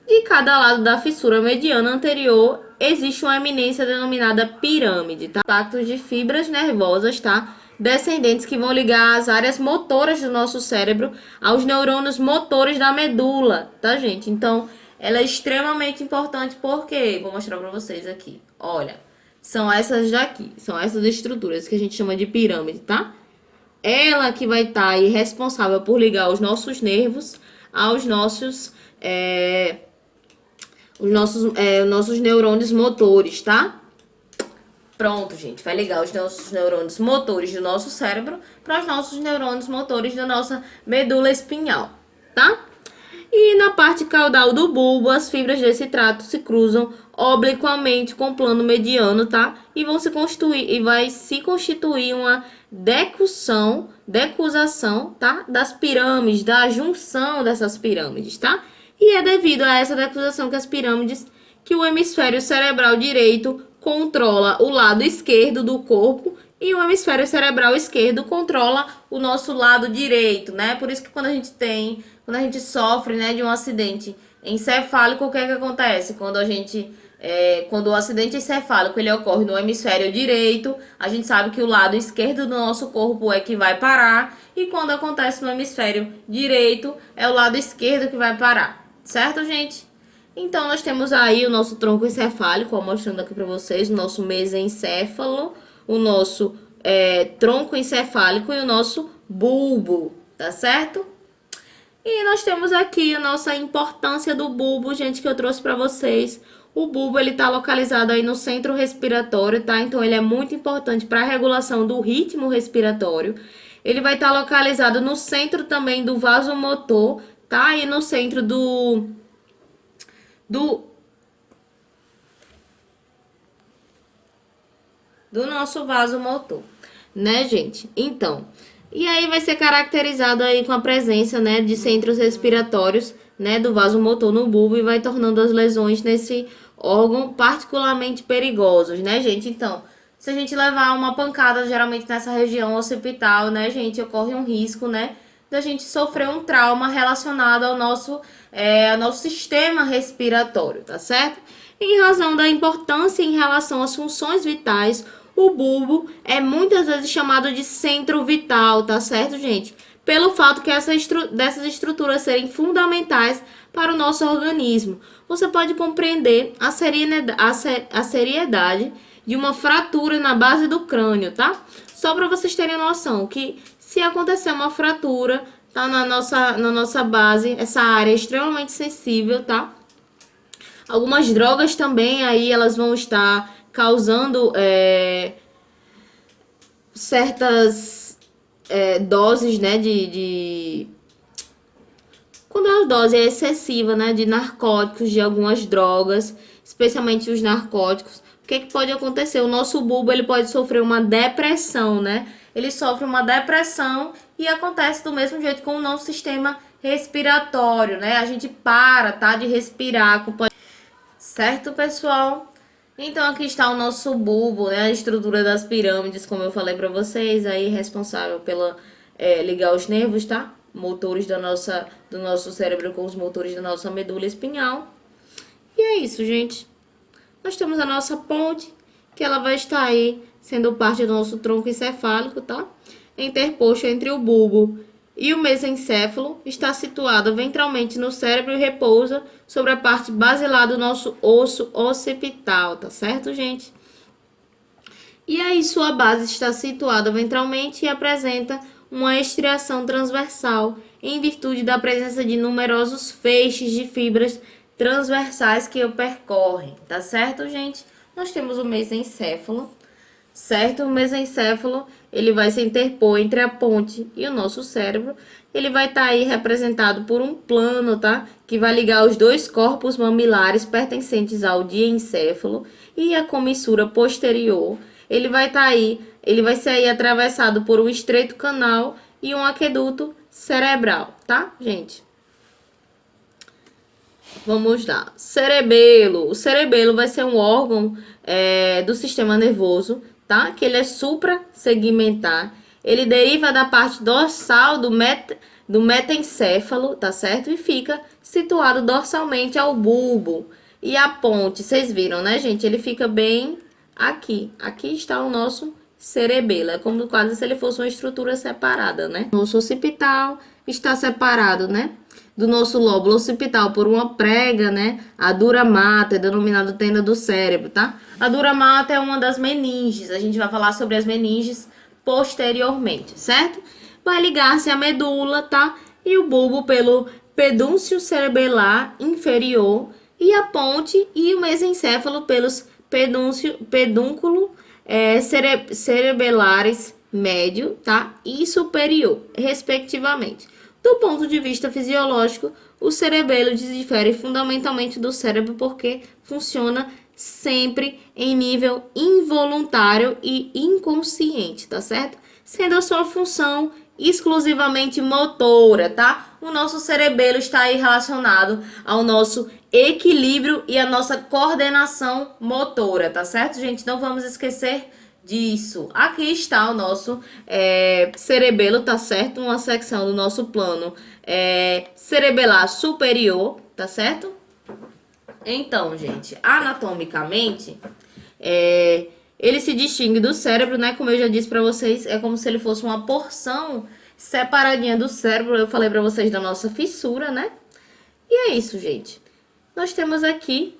De cada lado da fissura mediana anterior existe uma eminência denominada pirâmide, tá? Pactos de fibras nervosas, tá? Descendentes que vão ligar as áreas motoras do nosso cérebro aos neurônios motores da medula, tá, gente? Então, ela é extremamente importante porque, vou mostrar pra vocês aqui. Olha, são essas daqui, são essas estruturas que a gente chama de pirâmide, tá? Ela que vai estar aí responsável por ligar os nossos nervos aos nossos nossos neurônios motores, tá? Pronto, gente. Vai ligar os nossos neurônios motores do nosso cérebro para os nossos neurônios motores da nossa medula espinhal, tá? E na parte caudal do bulbo, as fibras desse trato se cruzam obliquamente com o plano mediano, tá? E vai se constituir uma decusação, tá? Das pirâmides, da junção dessas pirâmides, tá? E é devido a essa decusação que o hemisfério cerebral direito controla o lado esquerdo do corpo e o hemisfério cerebral esquerdo controla o nosso lado direito, né? Por isso que quando a gente sofre, né, de um acidente encefálico, o que é que acontece? Quando o acidente encefálico ele ocorre no hemisfério direito, a gente sabe que o lado esquerdo do nosso corpo é que vai parar, e quando acontece no hemisfério direito, é o lado esquerdo que vai parar. Certo, gente? Então, nós temos aí o nosso tronco encefálico, ó, mostrando aqui para vocês, o nosso mesencéfalo, o nosso tronco encefálico e o nosso bulbo, tá certo? E nós temos aqui a nossa importância do bulbo, gente, que eu trouxe para vocês. O bulbo, ele tá localizado aí no centro respiratório, tá? Então, ele é muito importante para a regulação do ritmo respiratório. Ele vai estar localizado no centro também do vasomotor, tá? Aí no centro do nosso vasomotor. né, gente? Então, e aí vai ser caracterizado aí com a presença, né, de centros respiratórios, né, do vasomotor no bulbo e vai tornando as lesões nesse órgão particularmente perigosos, né, gente? Então, se a gente levar uma pancada geralmente nessa região occipital, né, gente, ocorre um risco, né, da gente sofrer um trauma relacionado ao nosso sistema respiratório, tá certo? Em razão da importância em relação às funções vitais, o bulbo é muitas vezes chamado de centro vital, tá certo, gente? Pelo fato que dessas estruturas serem fundamentais para o nosso organismo. Você pode compreender a seriedade de uma fratura na base do crânio, tá? Só para vocês terem noção que se acontecer uma fratura, tá na nossa base, essa área é extremamente sensível, tá? Algumas drogas também aí elas vão estar causando certas doses, né, quando a dose é excessiva, né, de narcóticos, de algumas drogas, especialmente os narcóticos, o que pode acontecer? O nosso bulbo ele pode sofrer uma depressão, né? Ele sofre uma depressão e acontece do mesmo jeito com o nosso sistema respiratório, né? A gente para, tá, de respirar, certo, pessoal? Então aqui está o nosso bulbo, né? A estrutura das pirâmides, como eu falei para vocês, aí responsável pela ligar os nervos, tá? Motores do nosso cérebro com os motores da nossa medula espinhal. E é isso, gente. Nós temos a nossa ponte, que ela vai estar aí sendo parte do nosso tronco encefálico, tá? Interposto entre o bulbo e o mesencéfalo, está situada ventralmente no cérebro e repousa sobre a parte basilar do nosso osso occipital, tá certo, gente? E aí sua base está situada ventralmente e apresenta uma estriação transversal, em virtude da presença de numerosos feixes de fibras transversais que o percorrem, tá certo, gente? Nós temos o mesencéfalo, certo? O mesencéfalo, ele vai se interpor entre a ponte e o nosso cérebro. Ele vai estar aí representado por um plano, tá? Que vai ligar os dois corpos mamilares pertencentes ao diencéfalo e a comissura posterior. Ele vai ser aí atravessado por um estreito canal e um aqueduto cerebral, tá, gente? Vamos lá. Cerebelo. O cerebelo vai ser um órgão do sistema nervoso, tá? Que ele é suprassegmentar. Ele deriva da parte dorsal do metencéfalo, tá certo? E fica situado dorsalmente ao bulbo. E a ponte, vocês viram, né, gente? Ele fica bem aqui. Aqui está o nosso cerebelo. É como quase se ele fosse uma estrutura separada, né? O nosso occipital está separado, né, do nosso lóbulo occipital por uma prega, né? A dura mater, denominada tenda do cérebro, tá? A dura mater é uma das meninges. A gente vai falar sobre as meninges posteriormente, certo? Vai ligar-se à medula, tá? E o bulbo pelo pedúncio cerebelar inferior e a ponte e o mesencéfalo pelos pedúnculo cerebelares médio, tá? E superior, respectivamente. Do ponto de vista fisiológico, o cerebelo difere fundamentalmente do cérebro porque funciona sempre em nível involuntário e inconsciente, tá certo? Sendo a sua função exclusivamente motora, tá? O nosso cerebelo está aí relacionado ao nosso equilíbrio e a nossa coordenação motora, tá certo, gente? Não vamos esquecer disso. Aqui está o nosso cerebelo, tá certo? Uma secção do nosso plano cerebelar superior, tá certo? Então, gente, anatomicamente, ele se distingue do cérebro, né? Como eu já disse pra vocês, é como se ele fosse uma porção separadinha do cérebro. Eu falei pra vocês da nossa fissura, né? E é isso, gente. Nós temos aqui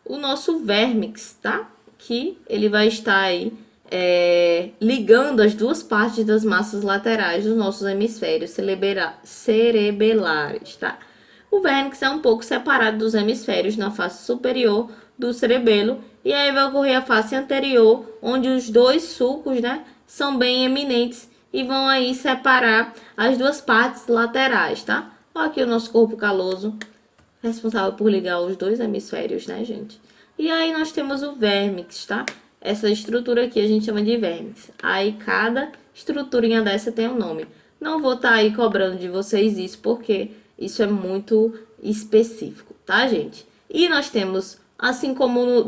o nosso vérmix, tá? Que ele vai estar aí ligando as duas partes das massas laterais dos nossos hemisférios cerebelares, tá? O vérmix é um pouco separado dos hemisférios na face superior do cerebelo e aí vai ocorrer a face anterior, onde os dois sulcos, né, são bem eminentes e vão aí separar as duas partes laterais, tá? Olha aqui o nosso corpo caloso, responsável por ligar os dois hemisférios, né, gente? E aí nós temos o vérmix, tá? essa estrutura aqui a gente chama de vérmix. Aí cada estruturinha dessa tem um nome. Não vou estar aí cobrando de vocês isso, porque isso é muito específico, tá, gente? E nós temos, assim como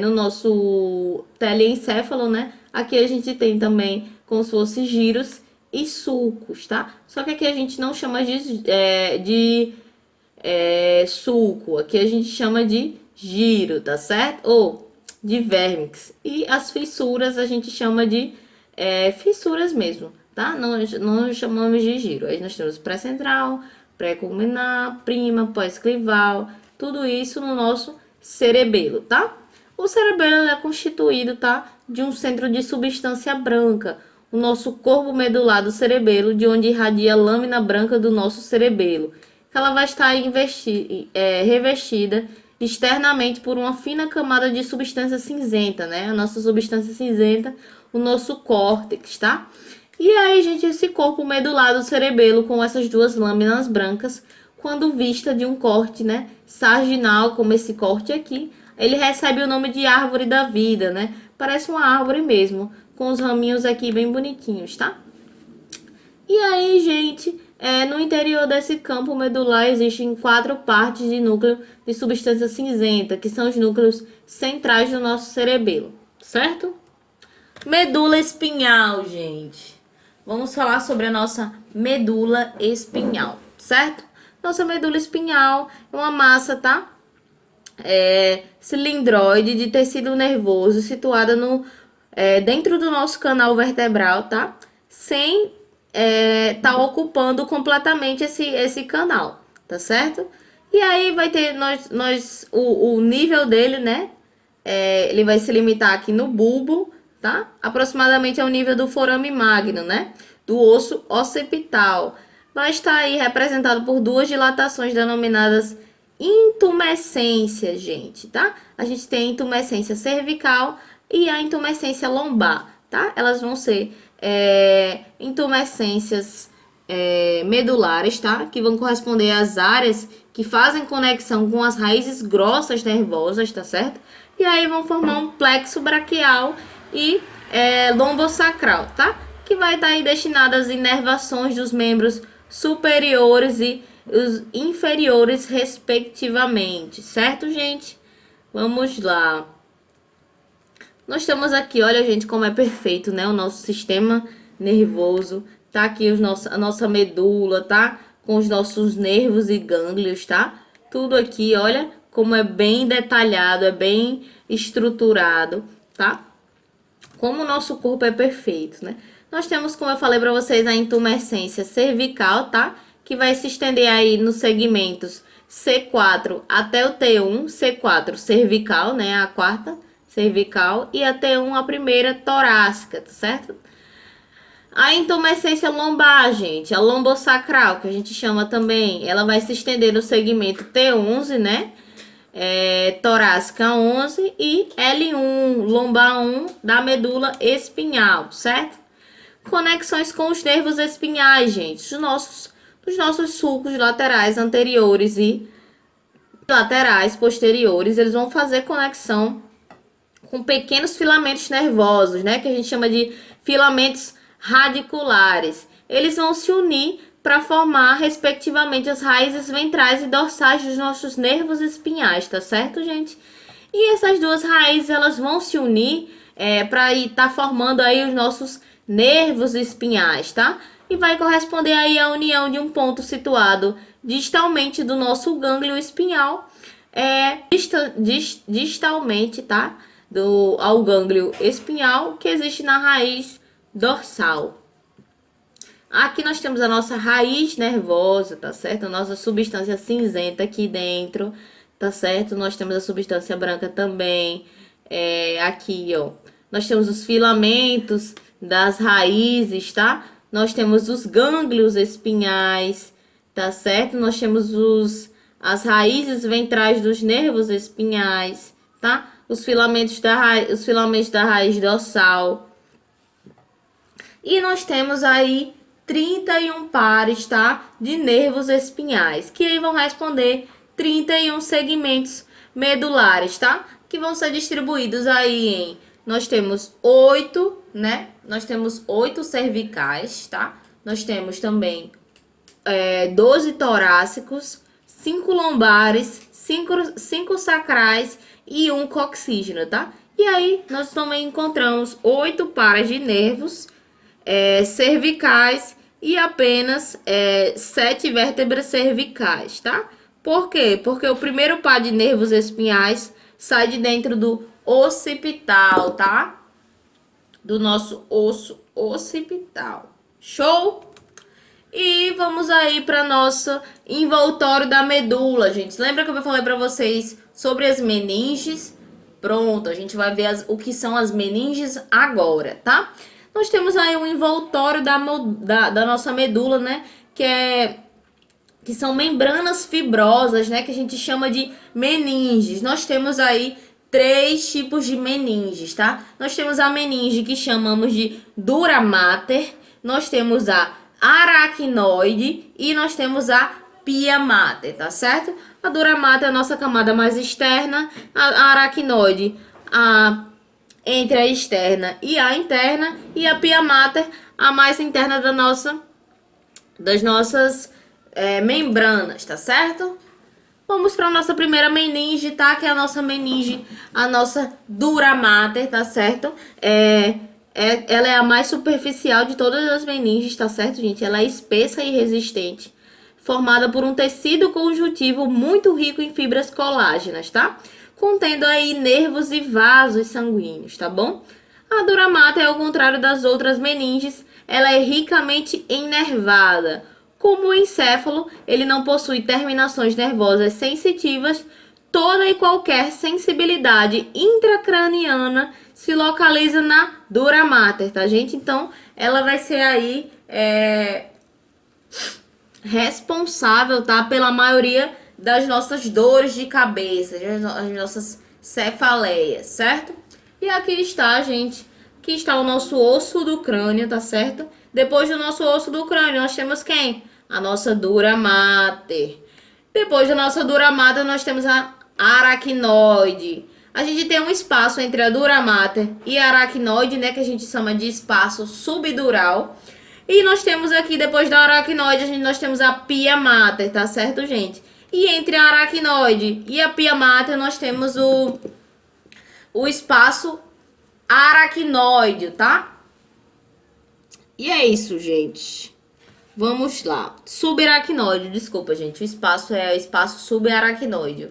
no nosso telencéfalo, né? Aqui a gente tem também como se fosse giros e sulcos, tá? Só que aqui a gente não chama de sulco, aqui a gente chama de giro, tá certo? Ou de vérmix. E as fissuras a gente chama de fissuras mesmo, tá? Não chamamos de giro. Aí nós temos pré-central, pré-culminar, prima, pós-clival, tudo isso no nosso cerebelo, tá? O cerebelo é constituído, tá, de um centro de substância branca, o nosso corpo medular do cerebelo, de onde irradia a lâmina branca do nosso cerebelo. Ela vai estar revestida externamente por uma fina camada de substância cinzenta, né? A nossa substância cinzenta, o nosso córtex, tá? E aí, gente, esse corpo medular do cerebelo com essas duas lâminas brancas, quando vista de um corte, né, saginal, como esse corte aqui, ele recebe o nome de árvore da vida, né? Parece uma árvore mesmo, com os raminhos aqui bem bonitinhos, tá? E aí, gente, no interior desse campo medular existem 4 partes de núcleo de substância cinzenta, que são os núcleos centrais do nosso cerebelo, certo? Medula espinhal, gente. Vamos falar sobre a nossa medula espinhal, certo? Nossa medula espinhal é uma massa, tá? Cilindroide de tecido nervoso situada dentro do nosso canal vertebral, tá? Sem tá ocupando completamente esse canal, tá certo? E aí vai ter o nível dele, né? Ele vai se limitar aqui no bulbo, tá? Aproximadamente ao nível do forame magno, né? Do osso occipital. Vai estar aí representado por 2 dilatações denominadas intumescência, gente, tá? A gente tem a intumescência cervical e a intumescência lombar, tá? Elas vão ser intumescências medulares, tá? Que vão corresponder às áreas que fazem conexão com as raízes grossas nervosas, tá certo? E aí vão formar um plexo braquial e lombosacral, tá? Que vai estar aí destinado às inervações dos membros superiores e os inferiores, respectivamente, certo, gente? Vamos lá. Nós estamos aqui, olha, gente, como é perfeito, né? O nosso sistema nervoso, tá aqui a nossa medula, tá? Com os nossos nervos e gânglios, tá? Tudo aqui, olha, como é bem detalhado, é bem estruturado, tá? Como o nosso corpo é perfeito, né? Nós temos, como eu falei para vocês, a intumescência cervical, tá? Que vai se estender aí nos segmentos C4 até o T1, C4 cervical, né? A quarta cervical, e a T1 a primeira torácica, tá certo? A intumescência lombar, gente, a lombosacral, que a gente chama também, ela vai se estender no segmento T11, né? Torácica 11 e L1, lombar 1 da medula espinhal, certo? Conexões com os nervos espinhais, gente, dos nossos sulcos laterais anteriores e laterais posteriores, eles vão fazer conexão com pequenos filamentos nervosos, né, que a gente chama de filamentos radiculares. Eles vão se unir para formar, respectivamente, as raízes ventrais e dorsais dos nossos nervos espinhais, tá certo, gente? E essas duas raízes, elas vão se unir para estar formando aí os nossos nervos espinhais, tá? E vai corresponder aí à união de um ponto situado distalmente do nosso gânglio espinhal, distalmente, tá? Ao gânglio espinhal que existe na raiz dorsal. Aqui nós temos a nossa raiz nervosa, tá certo? A nossa substância cinzenta aqui dentro, tá certo? Nós temos a substância branca também. Aqui, ó. Nós temos os filamentos das raízes, tá? Nós temos os gânglios espinhais, tá certo? Nós temos as raízes ventrais dos nervos espinhais, tá? Os filamentos da raiz dorsal. E nós temos aí 31 pares, tá? De nervos espinhais, que aí vão responder 31 segmentos medulares, tá? Que vão ser distribuídos aí em nós temos 8, né? Nós temos 8 cervicais, tá? Nós temos também 12 torácicos, 5 lombares, 5 sacrais e 1 coxígeno, tá? E aí, nós também encontramos 8 pares de nervos cervicais e apenas 7 vértebras cervicais, tá? Por quê? Porque o primeiro par de nervos espinhais sai de dentro do occipital, tá? Do nosso osso occipital. Show? E vamos aí para nosso envoltório da medula, gente. Lembra que eu falei para vocês sobre as meninges? Pronto, a gente vai ver o que são as meninges agora, tá? Nós temos aí um envoltório da nossa medula, né? Que são membranas fibrosas, né? Que a gente chama de meninges. Nós temos aí 3 tipos de meninges, tá? Nós temos a meninge que chamamos de dura mater. Nós temos a aracnoide e nós temos a pia mater, tá certo? A dura mater é a nossa camada mais externa, a aracnoide entre a externa e a interna, e a pia mater a mais interna das nossas membranas, tá certo? Vamos para a nossa primeira meninge, tá? Que é a nossa meninge, a nossa dura mater, tá certo? Ela é a mais superficial de todas as meninges, tá certo, gente? Ela é espessa e resistente, formada por um tecido conjuntivo muito rico em fibras colágenas, tá? Contendo aí nervos e vasos sanguíneos, tá bom? A dura mater, ao contrário das outras meninges, ela é ricamente enervada. Como o encéfalo, ele não possui terminações nervosas sensitivas, toda e qualquer sensibilidade intracraniana se localiza na dura mater, tá, gente? Então, ela vai ser aí responsável, tá, pela maioria das nossas dores de cabeça, as nossas cefaleias, certo? E aqui está, gente, aqui está o nosso osso do crânio, tá certo? Depois do nosso osso do crânio, nós temos quem? A nossa dura mater. Depois da nossa dura mater, nós temos a aracnoide. A gente tem um espaço entre a dura mater e a aracnoide, né, que a gente chama de espaço subdural. E nós temos aqui, depois da aracnoide, nós temos a pia mater, tá certo, gente? E entre a aracnoide e a pia mater, nós temos o espaço aracnoide, tá? E é isso, gente. Vamos lá. Subaracnoide, desculpa, gente. O espaço é o espaço subaracnoide.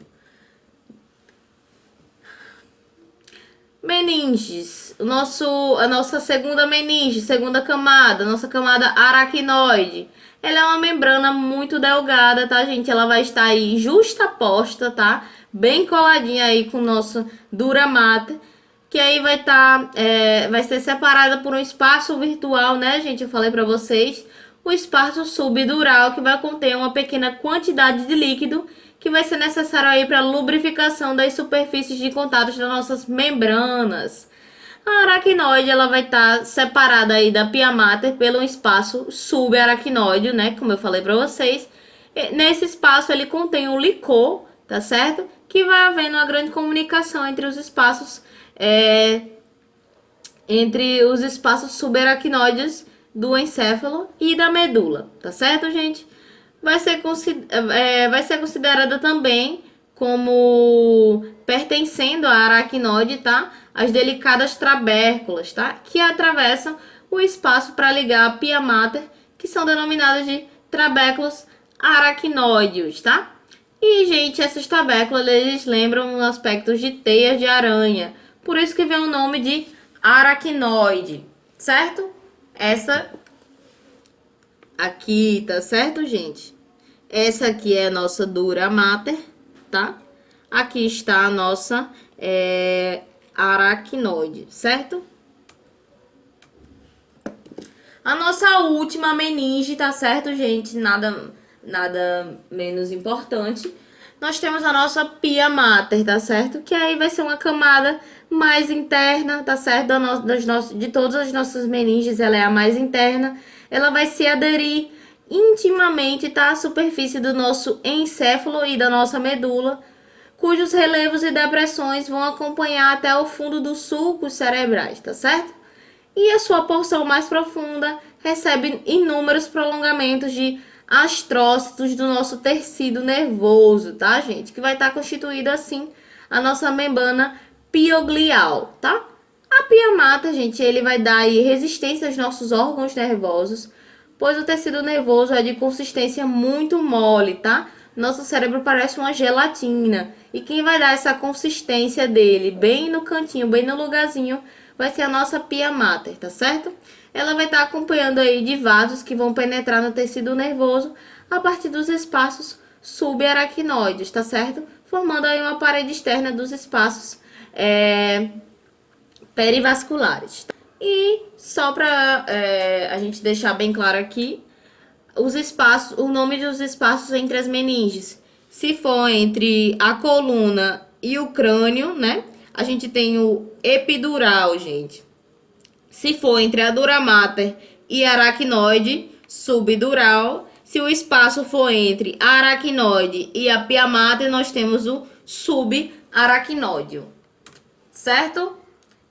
Meninges. A nossa segunda meninge, segunda camada, nossa camada aracnoide. Ela é uma membrana muito delgada, tá, gente? Ela vai estar aí justaposta, tá? Bem coladinha aí com o nosso dura mater. Que aí vai ser separada por um espaço virtual, né, gente? Eu falei pra vocês. O espaço subdural, que vai conter uma pequena quantidade de líquido que vai ser necessário aí para lubrificação das superfícies de contato das nossas membranas. A aracnoide, ela vai estar separada aí da pia mater pelo espaço subaracnoide, né, como eu falei para vocês. Nesse espaço ele contém o licor, tá certo? Que vai havendo uma grande comunicação entre os espaços subaracnoides do encéfalo e da medula, tá certo, gente? Vai ser considerada também como pertencendo à aracnoide, tá? As delicadas trabérculas, tá? Que atravessam o espaço para ligar a pia mater, que são denominadas de trabéculos aracnoides, tá? E, gente, essas trabéculas, eles lembram aspectos de teias de aranha. Por isso que vem o nome de aracnoide, certo? Essa aqui, tá certo, gente? Essa aqui é a nossa dura mater, tá? Aqui está a nossa aracnoide, certo? A nossa última meninge, tá certo, gente? Nada menos importante. Nós temos a nossa pia mater, tá certo? Que aí vai ser uma camada mais interna, tá certo? De todas as nossas meninges, ela é a mais interna. Ela vai se aderir intimamente, tá? À superfície do nosso encéfalo e da nossa medula, cujos relevos e depressões vão acompanhar até o fundo dos sulcos cerebrais, tá certo? E a sua porção mais profunda recebe inúmeros prolongamentos de astrócitos do nosso tecido nervoso, tá, gente? Que vai estar constituído assim a nossa membrana pioglial, tá? A pia mata, gente, ele vai dar aí resistência aos nossos órgãos nervosos, pois o tecido nervoso é de consistência muito mole, tá? Nosso cérebro parece uma gelatina. E quem vai dar essa consistência dele, bem no cantinho, bem no lugarzinho, vai ser a nossa pia mater, tá certo? Ela vai estar acompanhando aí de vasos que vão penetrar no tecido nervoso a partir dos espaços subaracnoides, tá certo? Formando aí uma parede externa dos espaços perivasculares. E só para a gente deixar bem claro aqui, os espaços, o nome dos espaços entre as meninges. Se for entre a coluna e o crânio, né? A gente tem o epidural, gente. Se for entre a dura mater e a aracnoide, subdural. Se o espaço for entre a aracnoide e a pia mater, nós temos o subaracnóide, certo?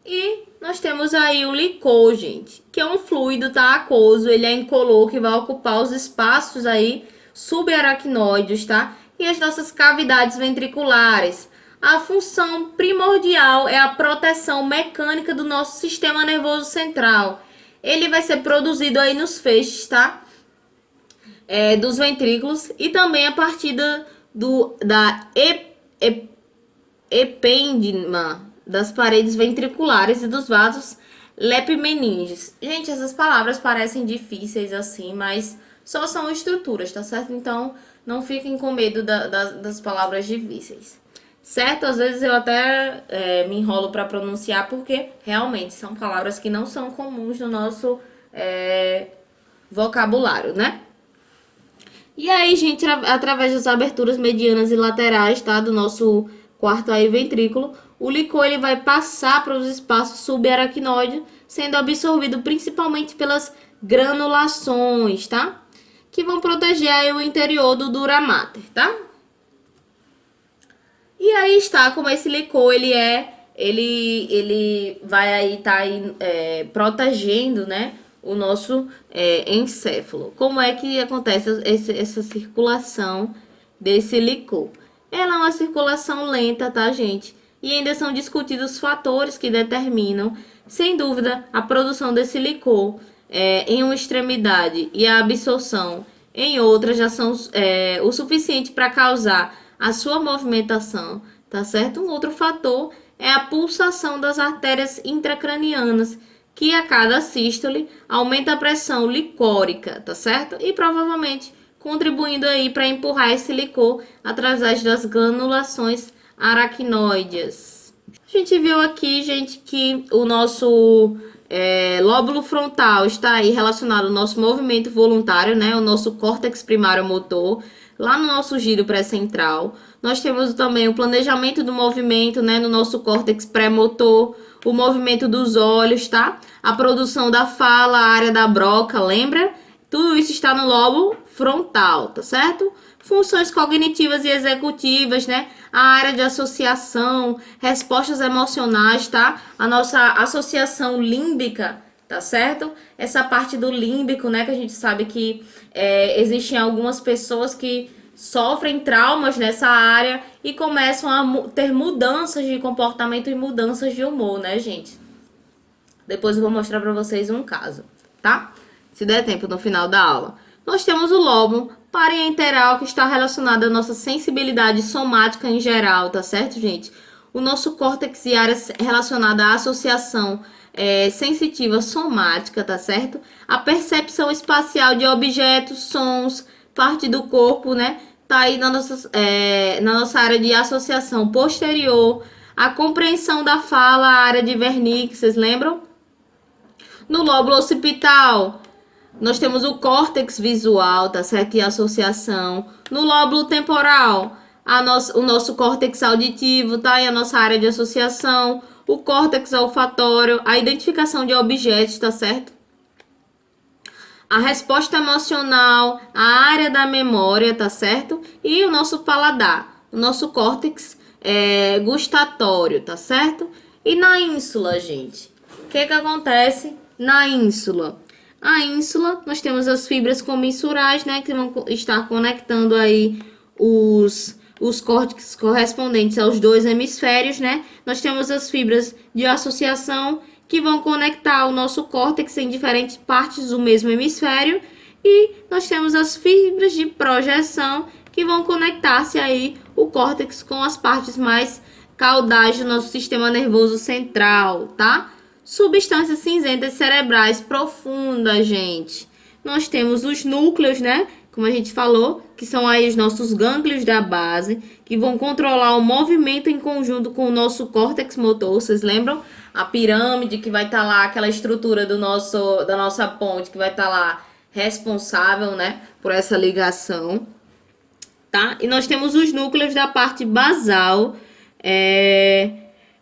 E nós temos aí o licor, gente, que é um fluido, tá, aquoso, ele é incolor, que vai ocupar os espaços aí subaracnoides, tá? E as nossas cavidades ventriculares. A função primordial é a proteção mecânica do nosso sistema nervoso central. Ele vai ser produzido aí nos feixes, tá? Dos ventrículos e também a partir da epêndima das paredes ventriculares e dos vasos leptomeninges. Gente, essas palavras parecem difíceis assim, mas só são estruturas, tá certo? Então, não fiquem com medo das palavras difíceis, certo? Às vezes eu até me enrolo para pronunciar, porque realmente são palavras que não são comuns no nosso vocabulário, né? E aí, gente, através das aberturas medianas e laterais, tá, do nosso quarto aí ventrículo, o licor ele vai passar para os espaços subaracnoides, sendo absorvido principalmente pelas granulações, tá? Que vão proteger aí o interior do dura mater, tá? E aí está como esse licor ele vai aí estar protegendo, né, o nosso encéfalo. Como é que acontece essa circulação desse licor? Ela é uma circulação lenta, tá, gente? E ainda são discutidos os fatores que determinam, sem dúvida, a produção desse licor em uma extremidade e a absorção em outra já são o suficiente para causar a sua movimentação, tá certo? Um outro fator é a pulsação das artérias intracranianas, que a cada sístole aumenta a pressão licórica, tá certo? E provavelmente contribuindo aí para empurrar esse licor através das granulações aracnoides. A gente viu aqui, gente, que o nosso lóbulo frontal está aí relacionado ao nosso movimento voluntário, né? O nosso córtex primário motor, lá no nosso giro pré-central. Nós temos também o planejamento do movimento, né? No nosso córtex pré-motor, o movimento dos olhos, tá? A produção da fala, a área da broca, lembra? Tudo isso está no lobo frontal, tá certo? Funções cognitivas e executivas, né? A área de associação, respostas emocionais, tá? A nossa associação límbica, tá certo? Essa parte do límbico, né? Que a gente sabe que existem algumas pessoas que sofrem traumas nessa área e começam a ter mudanças de comportamento e mudanças de humor, né, gente? Depois eu vou mostrar pra vocês um caso, tá? Se der tempo no final da aula. Nós temos o lobo parieteral, que está relacionado à nossa sensibilidade somática em geral, tá certo, gente? O nosso córtex e área relacionada à associação sensitiva somática, tá certo? A percepção espacial de objetos, sons, parte do corpo, né? Tá aí na nossa área de associação posterior. A compreensão da fala, a área de Wernicke, vocês lembram? No lóbulo occipital, nós temos o córtex visual, tá certo? E associação. No lóbulo temporal, o nosso córtex auditivo, tá? E a nossa área de associação. O córtex olfatório, a identificação de objetos, tá certo? A resposta emocional, a área da memória, tá certo? E o nosso paladar, o nosso córtex gustatório, tá certo? E na ínsula, gente, o que acontece na ínsula? A ínsula, nós temos as fibras comissurais, né, que vão estar conectando aí os córtex correspondentes aos dois hemisférios, né? Nós temos as fibras de associação que vão conectar o nosso córtex em diferentes partes do mesmo hemisfério, e nós temos as fibras de projeção que vão conectar-se aí o córtex com as partes mais caudais do nosso sistema nervoso central, tá? Substâncias cinzentas cerebrais profundas, gente. Nós temos os núcleos, né? Como a gente falou, que são aí os nossos gânglios da base, que vão controlar o movimento em conjunto com o nosso córtex motor. Vocês lembram? A pirâmide que vai estar lá, aquela estrutura da nossa ponte, que vai estar lá responsável, né, por essa ligação, tá? E nós temos os núcleos da parte basal,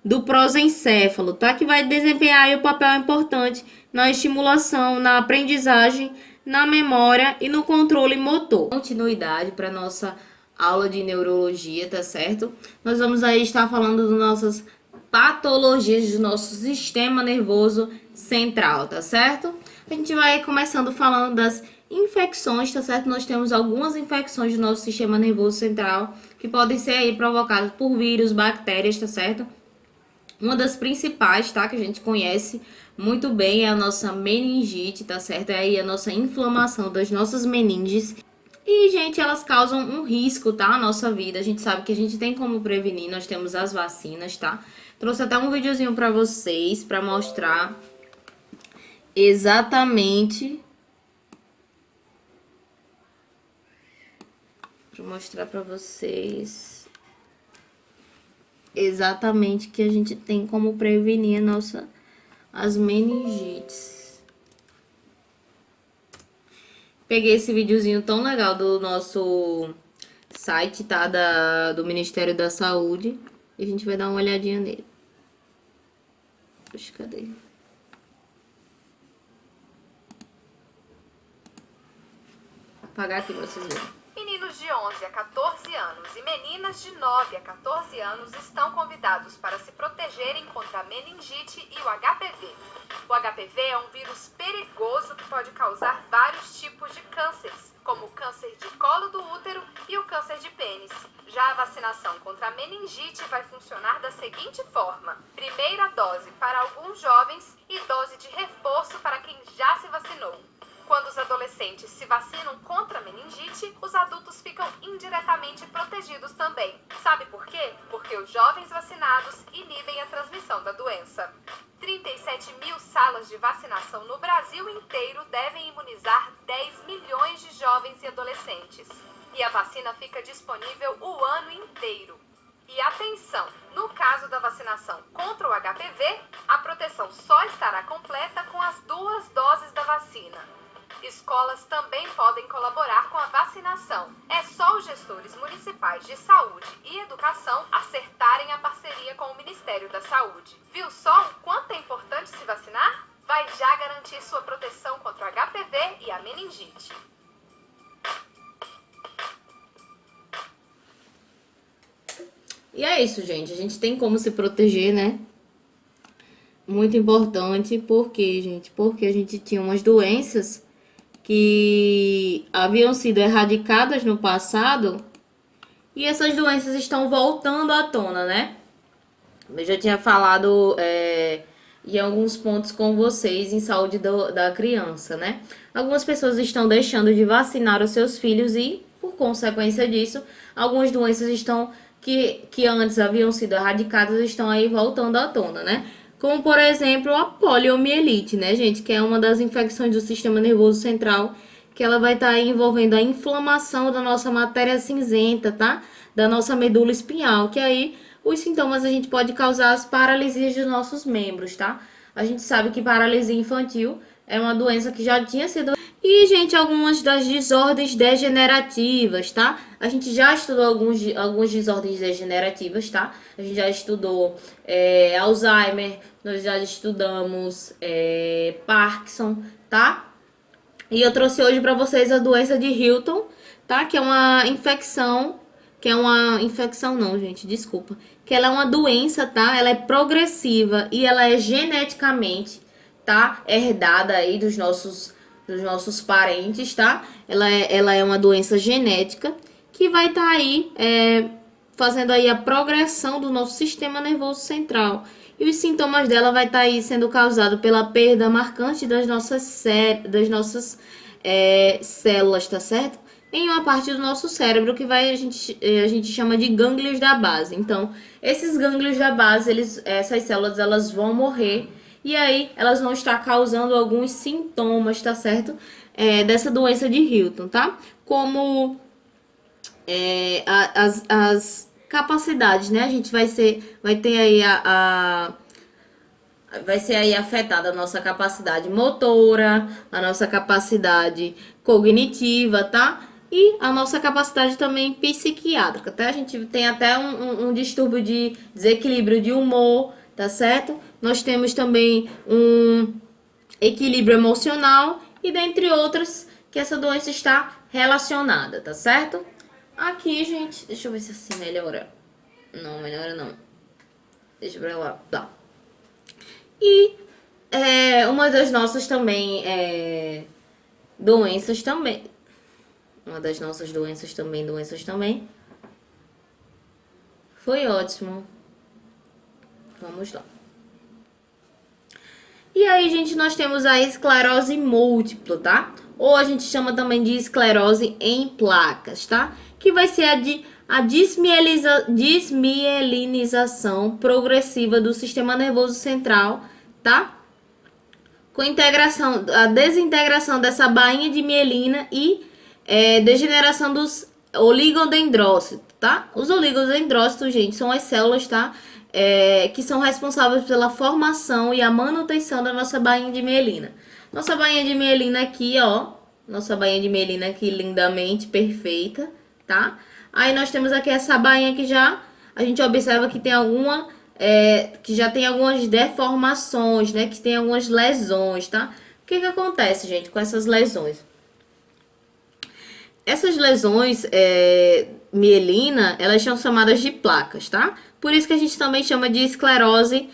do prosencéfalo, tá? Que vai desempenhar aí o papel importante na estimulação, na aprendizagem, na memória e no controle motor. Continuidade para nossa aula de neurologia, tá certo? Nós vamos aí estar falando das nossas patologias do nosso sistema nervoso central, tá certo? A gente vai começando falando das infecções, tá certo? Nós temos algumas infecções do nosso sistema nervoso central que podem ser aí provocadas por vírus, bactérias, tá certo? Uma das principais, tá, que a gente conhece muito bem é a nossa meningite, tá certo? É aí a nossa inflamação das nossas meninges. E, gente, elas causam um risco, tá, à nossa vida. A gente sabe que a gente tem como prevenir, nós temos as vacinas, tá? Trouxe até um videozinho pra vocês, pra mostrar exatamente... Pra mostrar pra vocês... exatamente que a gente tem como prevenir as meningites. Peguei esse videozinho tão legal do nosso site, tá? Do Ministério da Saúde. E a gente vai dar uma olhadinha nele. Poxa, cadê? Vou apagar aqui pra vocês verem. Meninos de 11 a 14 anos e meninas de 9 a 14 anos estão convidados para se protegerem contra a meningite e o HPV. O HPV é um vírus perigoso que pode causar vários tipos de cânceres, como o câncer de colo do útero e o câncer de pênis. Já a vacinação contra a meningite vai funcionar da seguinte forma: primeira dose para alguns jovens e dose de reforço para quem já se vacinou. Quando os adolescentes se vacinam contra a meningite, os adultos ficam indiretamente protegidos também. Sabe por quê? Porque os jovens vacinados inibem a transmissão da doença. 37 mil salas de vacinação no Brasil inteiro devem imunizar 10 milhões de jovens e adolescentes. E a vacina fica disponível o ano inteiro. E atenção, no caso da vacinação contra o HPV, a proteção só estará completa com as 2 doses da vacina. Escolas também podem colaborar com a vacinação. É só os gestores municipais de saúde e educação acertarem a parceria com o Ministério da Saúde. Viu só o quanto é importante se vacinar? Vai já garantir sua proteção contra o HPV e a meningite. E é isso, gente. A gente tem como se proteger, né? Muito importante. Por quê, gente? Porque a gente tinha umas doenças que haviam sido erradicadas no passado e essas doenças estão voltando à tona, né? Eu já tinha falado em alguns pontos com vocês em saúde da criança, né? Algumas pessoas estão deixando de vacinar os seus filhos e, por consequência disso, algumas doenças que antes haviam sido erradicadas estão aí voltando à tona, né? Como, por exemplo, a poliomielite, né, gente? Que é uma das infecções do sistema nervoso central, que ela vai estar envolvendo a inflamação da nossa matéria cinzenta, tá? Da nossa medula espinhal, que aí os sintomas a gente pode causar as paralisias dos nossos membros, tá? A gente sabe que paralisia infantil é uma doença que já tinha sido... E, gente, algumas das desordens degenerativas, tá? A gente já estudou algumas desordens degenerativas, tá? A gente já estudou Alzheimer, nós já estudamos Parkinson, tá? E eu trouxe hoje para vocês a doença de Hilton, tá? Que é uma infecção que é uma infecção não, gente, desculpa. Que ela é uma doença, tá? Ela é progressiva e ela é geneticamente, tá? Herdada aí dos nossos parentes, tá? Ela é uma doença genética que vai estar aí fazendo aí a progressão do nosso sistema nervoso central. E os sintomas dela vai estar aí sendo causado pela perda marcante das nossas células, tá certo? Em uma parte do nosso cérebro que a gente chama de gânglios da base. Então, esses gânglios da base, essas células, elas vão morrer e aí elas vão estar causando alguns sintomas, tá certo? Dessa doença de Hilton, tá? Como as capacidades, né? A gente vai ter aí vai ser aí afetada a nossa capacidade motora, a nossa capacidade cognitiva, tá? E a nossa capacidade também psiquiátrica, tá? A gente tem até um distúrbio de desequilíbrio de humor, tá certo? Nós temos também um equilíbrio emocional e dentre outras que essa doença está relacionada, tá certo? Aqui, gente, deixa eu ver se assim melhora. Não, melhora não. Deixa pra lá, tá. E uma das nossas também doenças também. Uma das nossas doenças também. Foi ótimo. Vamos lá. E aí, gente, nós temos a esclerose múltipla, tá? Ou a gente chama também de esclerose em placas, tá? Que vai ser a desmielinização progressiva do sistema nervoso central, tá? Com a desintegração dessa bainha de mielina e degeneração dos oligodendrócitos, tá? Os oligodendrócitos, gente, são as células, tá? Que são responsáveis pela formação e a manutenção da nossa bainha de mielina. Nossa bainha de mielina aqui, ó. Nossa bainha de mielina aqui lindamente perfeita, tá? Aí nós temos aqui essa bainha que a gente observa que tem que já tem algumas deformações, né? Que tem algumas lesões, tá? O que acontece, gente, com essas lesões? Essas lesões mielina, elas são chamadas de placas, tá? Por isso que a gente também chama de esclerose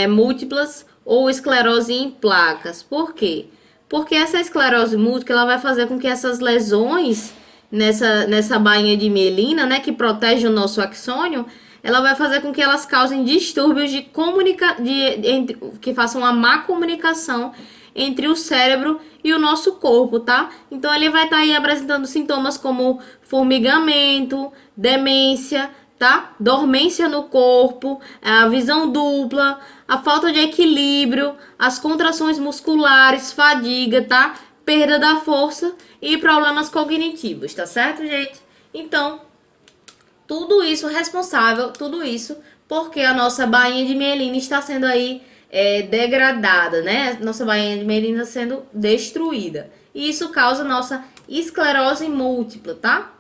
múltiplas ou esclerose em placas. Por quê? Porque essa esclerose múltipla, ela vai fazer com que essas lesões nessa bainha de mielina, né, que protege o nosso axônio, ela vai fazer com que elas causem distúrbios que façam uma má comunicação entre o cérebro e o nosso corpo, tá? Então ele vai estar aí apresentando sintomas como formigamento, demência, tá? Dormência no corpo, a visão dupla, a falta de equilíbrio, as contrações musculares, fadiga, tá? Perda da força e problemas cognitivos, tá certo, gente? Então, tudo isso porque a nossa bainha de mielina está sendo aí degradada, né? Nossa bainha de mielina sendo destruída. E isso causa nossa esclerose múltipla, tá?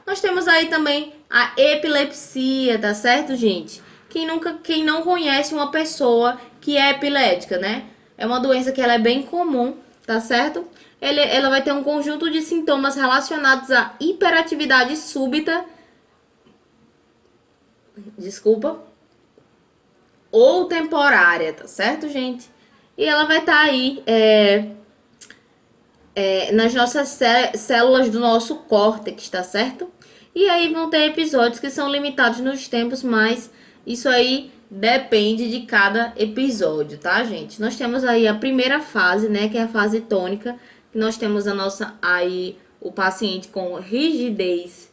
Nós temos aí também a epilepsia, tá certo, gente? Quem não conhece uma pessoa que é epilética, né? É uma doença que ela é bem comum, tá certo? Ela vai ter um conjunto de sintomas relacionados à hiperatividade súbita, ou temporária, tá certo, gente? E ela vai estar aí nas nossas células do nosso córtex, tá certo? E aí vão ter episódios que são limitados nos tempos, mas isso aí depende de cada episódio, tá, gente? Nós temos aí a primeira fase, né, que é a fase tônica, que nós temos o paciente com rigidez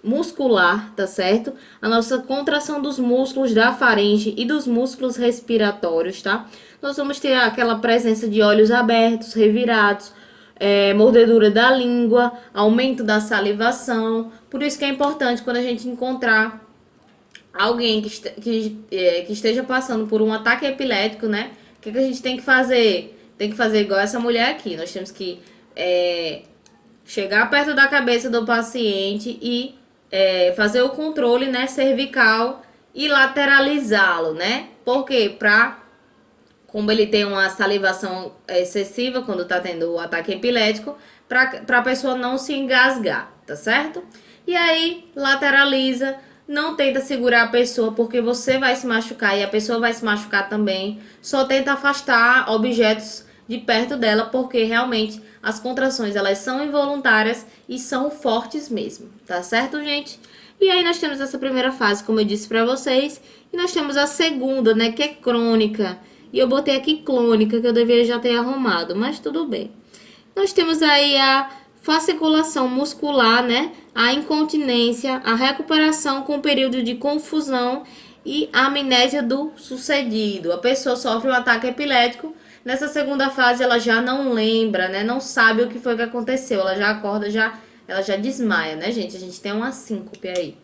muscular, tá certo? A nossa contração dos músculos da faringe e dos músculos respiratórios, tá? Nós vamos ter aquela presença de olhos abertos, revirados, mordedura da língua, aumento da salivação. Por isso que é importante quando a gente encontrar alguém que esteja passando por um ataque epilético, né? O que a gente tem que fazer? Tem que fazer igual essa mulher aqui. Nós temos que chegar perto da cabeça do paciente e fazer o controle, né, cervical e lateralizá-lo, né? Por quê? Como ele tem uma salivação excessiva quando tá tendo o ataque epilético, para a pessoa não se engasgar, tá certo? E aí, lateraliza, não tenta segurar a pessoa, porque você vai se machucar e a pessoa vai se machucar também. Só tenta afastar objetos de perto dela, porque realmente as contrações, elas são involuntárias e são fortes mesmo, tá certo, gente? E aí nós temos essa primeira fase, como eu disse pra vocês, e nós temos a segunda, né, que é crônica. E eu botei aqui clônica, que eu deveria já ter arrumado, mas tudo bem. Nós temos aí a fasciculação muscular, né? A incontinência, a recuperação com período de confusão e a amnésia do sucedido. A pessoa sofre um ataque epilético. Nessa segunda fase, ela já não lembra, né? Não sabe o que foi que aconteceu. Ela já acorda, ela já desmaia, né, gente? A gente tem uma síncope aí.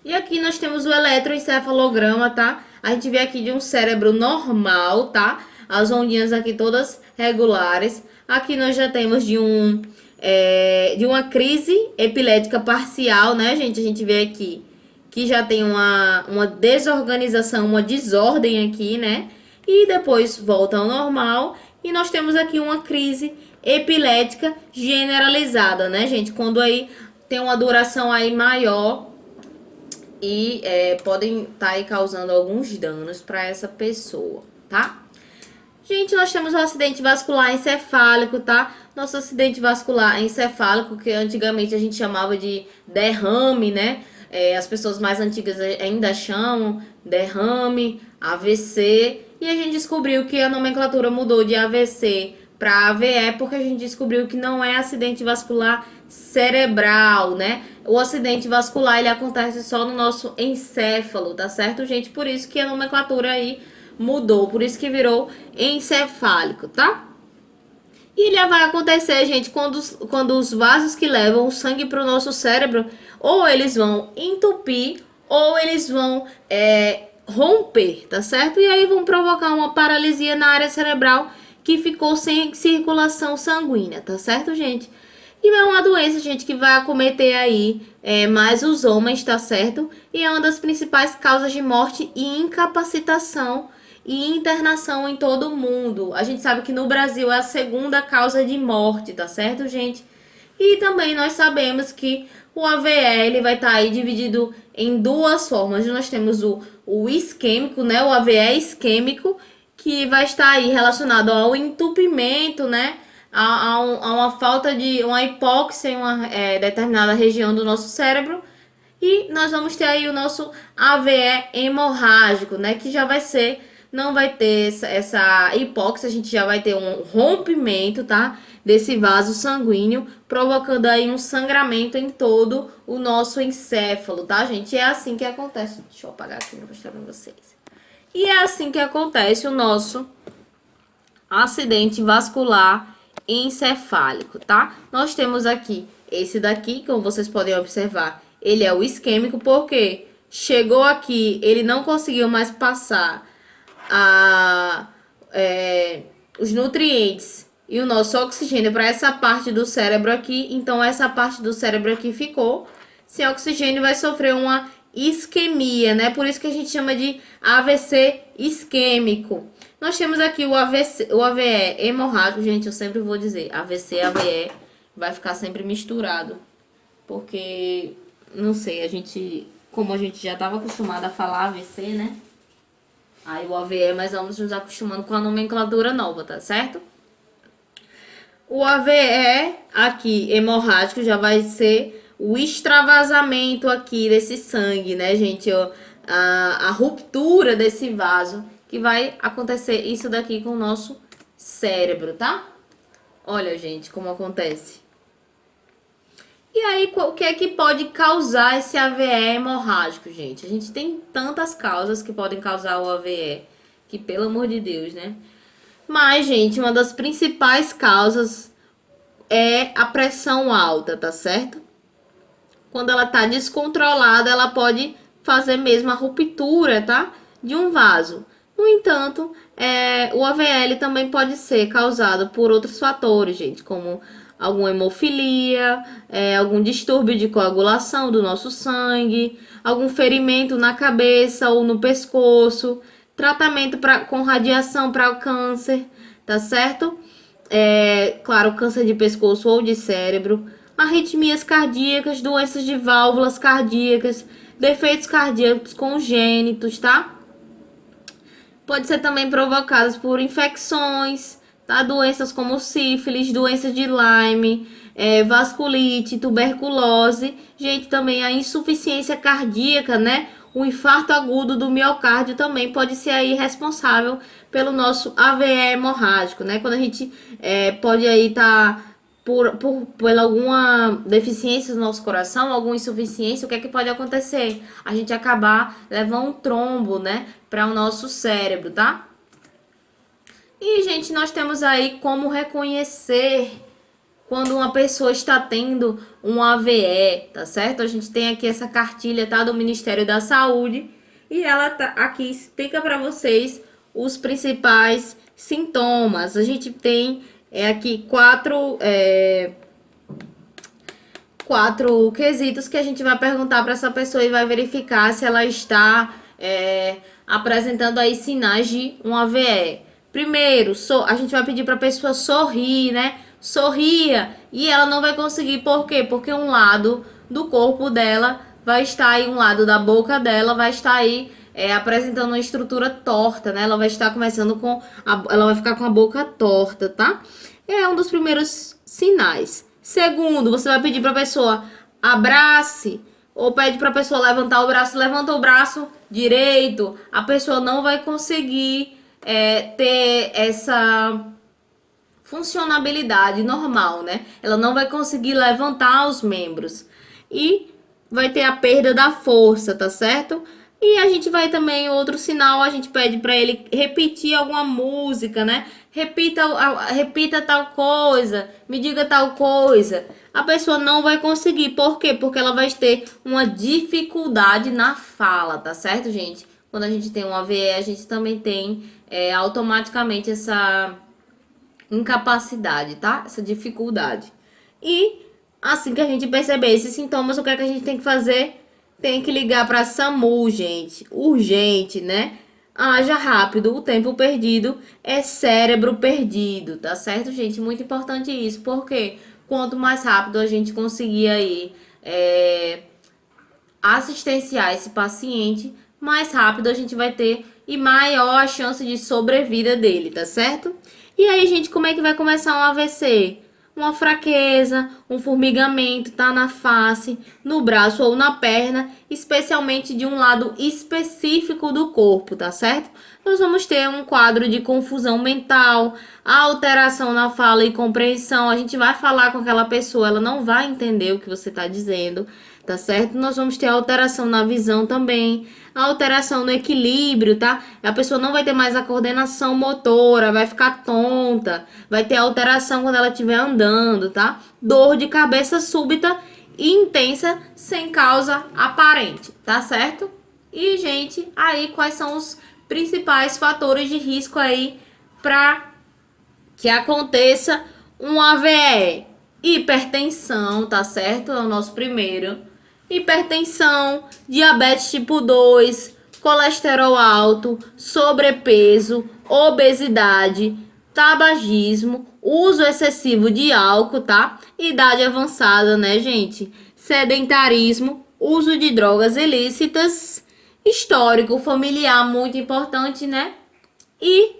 E aqui nós temos o eletroencefalograma, tá? A gente vê aqui de um cérebro normal, tá? As ondinhas aqui todas regulares. Aqui nós já temos de uma crise epilética parcial, né, gente? A gente vê aqui que já tem uma desorganização, uma desordem aqui, né? E depois volta ao normal. E nós temos aqui uma crise epilética generalizada, né, gente? Quando aí tem uma duração aí maior e podem estar aí causando alguns danos para essa pessoa, tá? Gente, nós temos o acidente vascular encefálico, tá? Nosso acidente vascular encefálico, que antigamente a gente chamava de derrame, né? As pessoas mais antigas ainda chamam derrame, AVC. E a gente descobriu que a nomenclatura mudou de AVC para AVE, porque a gente descobriu que não é acidente vascular cerebral, né? O acidente vascular, ele acontece só no nosso encéfalo, tá certo, gente? Por isso que a nomenclatura aí mudou, por isso que virou encefálico, tá? E ele vai acontecer, gente, quando os vasos que levam o sangue para o nosso cérebro, ou eles vão entupir, ou eles vão romper, tá certo? E aí vão provocar uma paralisia na área cerebral que ficou sem circulação sanguínea, tá certo, gente? E é uma doença, gente, que vai acometer aí mais os homens, tá certo? E é uma das principais causas de morte e incapacitação e internação em todo o mundo. A gente sabe que no Brasil é a segunda causa de morte, tá certo, gente? E também nós sabemos que o AVE, ele vai estar aí dividido em duas formas. Nós temos o isquêmico, né? O AVE isquêmico, que vai estar aí relacionado ao entupimento, né? A uma falta de uma hipóxia em uma determinada região do nosso cérebro. E nós vamos ter aí o nosso AVE hemorrágico, né? Que já vai ser, não vai ter essa hipóxia, a gente já vai ter um rompimento, tá? Desse vaso sanguíneo, provocando aí um sangramento em todo o nosso encéfalo, tá, gente? E é assim que acontece. Deixa eu apagar aqui para mostrar para vocês. E é assim que acontece o nosso acidente vascular encefálico, tá? Nós temos aqui esse daqui, como vocês podem observar, ele é o isquêmico, porque chegou aqui, ele não conseguiu mais passar os nutrientes e o nosso oxigênio para essa parte do cérebro aqui, então essa parte do cérebro aqui ficou sem oxigênio, vai sofrer uma isquemia, né? Por isso que a gente chama de AVC isquêmico. Nós temos aqui o AVE hemorrágico, gente, eu sempre vou dizer, AVC, AVE, vai ficar sempre misturado, porque, não sei, como a gente já estava acostumado a falar AVC, né? Aí o AVE, mas vamos nos acostumando com a nomenclatura nova, tá certo? O AVE aqui, hemorrágico, já vai ser o extravasamento aqui desse sangue, né, gente? A ruptura desse vaso, que vai acontecer isso daqui com o nosso cérebro, tá? Olha, gente, como acontece. E aí, o que é que pode causar esse AVE hemorrágico, gente? A gente tem tantas causas que podem causar o AVE, que pelo amor de Deus, né? Mas, gente, uma das principais causas é a pressão alta, tá certo? Quando ela tá descontrolada, ela pode fazer mesmo a ruptura, tá? De um vaso. No entanto, o AVL também pode ser causado por outros fatores, gente, como alguma hemofilia, algum distúrbio de coagulação do nosso sangue, algum ferimento na cabeça ou no pescoço, tratamento com radiação para o câncer, tá certo? Claro, câncer de pescoço ou de cérebro, arritmias cardíacas, doenças de válvulas cardíacas, defeitos cardíacos congênitos, tá? Pode ser também provocadas por infecções, tá? Doenças como sífilis, doenças de Lyme, vasculite, tuberculose. Gente, também a insuficiência cardíaca, né? O infarto agudo do miocárdio também pode ser aí responsável pelo nosso AVE hemorrágico, né? Quando a gente pode aí estar por alguma deficiência do nosso coração, alguma insuficiência, o que é que pode acontecer? A gente acabar levando um trombo, né, para o nosso cérebro, tá? E, gente, nós temos aí como reconhecer quando uma pessoa está tendo um AVE, tá certo? A gente tem aqui essa cartilha, tá, do Ministério da Saúde, e ela tá aqui, explica para vocês os principais sintomas. A gente tem aqui quatro quesitos que a gente vai perguntar para essa pessoa e vai verificar se ela está apresentando aí sinais de um AVE. Primeiro, a gente vai pedir para a pessoa sorrir, né? Sorria, e ela não vai conseguir, por quê? Porque um lado do corpo dela vai estar aí, um lado da boca dela vai estar aí apresentando uma estrutura torta, né? Ela vai estar começando ela vai ficar com a boca torta, tá? É um dos primeiros sinais. Segundo, você vai pedir para a pessoa abrace, ou pede para a pessoa levantar o braço. Levanta o braço direito, a pessoa não vai conseguir ter essa funcionabilidade normal, né? Ela não vai conseguir levantar os membros e vai ter a perda da força, tá certo? E a gente vai também, outro sinal, a gente pede para ele repetir alguma música, né? Repita tal coisa, me diga tal coisa. A pessoa não vai conseguir, por quê? Porque ela vai ter uma dificuldade na fala, tá certo, gente? Quando a gente tem um AVE, a gente também tem automaticamente essa incapacidade, tá? Essa dificuldade. E assim que a gente perceber esses sintomas, o que é que a gente tem que fazer? Tem que ligar para SAMU, gente. Urgente, né? Haja rápido. O tempo perdido é cérebro perdido, tá certo, gente? Muito importante isso, porque quanto mais rápido a gente conseguir aí assistenciar esse paciente, mais rápido a gente vai ter e maior a chance de sobrevida dele, tá certo? E aí, gente, como é que vai começar um AVC? Uma fraqueza, um formigamento, tá na face, no braço ou na perna, especialmente de um lado específico do corpo, tá certo? Nós vamos ter um quadro de confusão mental, alteração na fala e compreensão. A gente vai falar com aquela pessoa, ela não vai entender o que você tá dizendo, tá certo? Nós vamos ter alteração na visão também, alteração no equilíbrio, tá? A pessoa não vai ter mais a coordenação motora, vai ficar tonta, vai ter alteração quando ela estiver andando, tá? Dor de cabeça súbita e intensa sem causa aparente, tá certo? E, gente, aí quais são os principais fatores de risco aí para que aconteça um AVE? Hipertensão, tá certo? É o nosso primeiro. Hipertensão, diabetes tipo 2, colesterol alto, sobrepeso, obesidade, tabagismo, uso excessivo de álcool, tá? Idade avançada, né, gente? Sedentarismo, uso de drogas ilícitas, histórico familiar, muito importante, né? E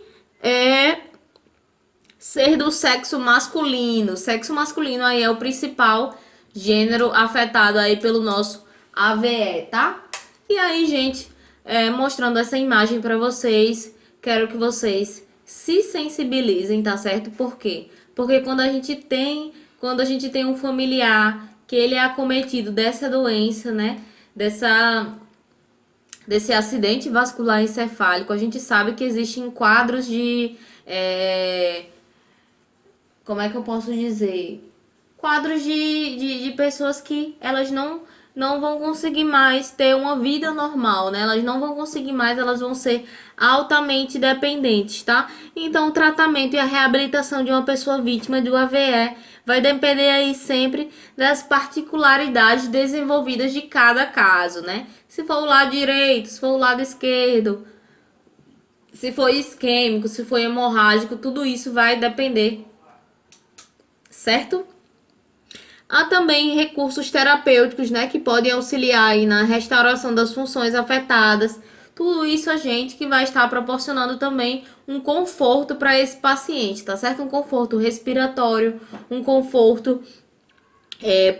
ser do sexo masculino. Sexo masculino aí é o principal gênero afetado aí pelo nosso AVE, tá? E aí, gente, mostrando essa imagem para vocês, quero que vocês se sensibilizem, tá certo? Por quê? Porque quando a gente tem um familiar que ele é acometido dessa doença, né? Desse acidente vascular encefálico, a gente sabe que existem quadros de como é que eu posso dizer? Quadros de pessoas que elas não vão conseguir mais ter uma vida normal, né? Elas não vão conseguir mais, elas vão ser altamente dependentes, tá? Então, o tratamento e a reabilitação de uma pessoa vítima do AVE vai depender aí sempre das particularidades desenvolvidas de cada caso, né? Se for o lado direito, se for o lado esquerdo, se for isquêmico, se for hemorrágico, tudo isso vai depender, certo? Há também recursos terapêuticos, né, que podem auxiliar aí na restauração das funções afetadas. Tudo isso a gente que vai estar proporcionando também um conforto para esse paciente, tá certo? Um conforto respiratório, um conforto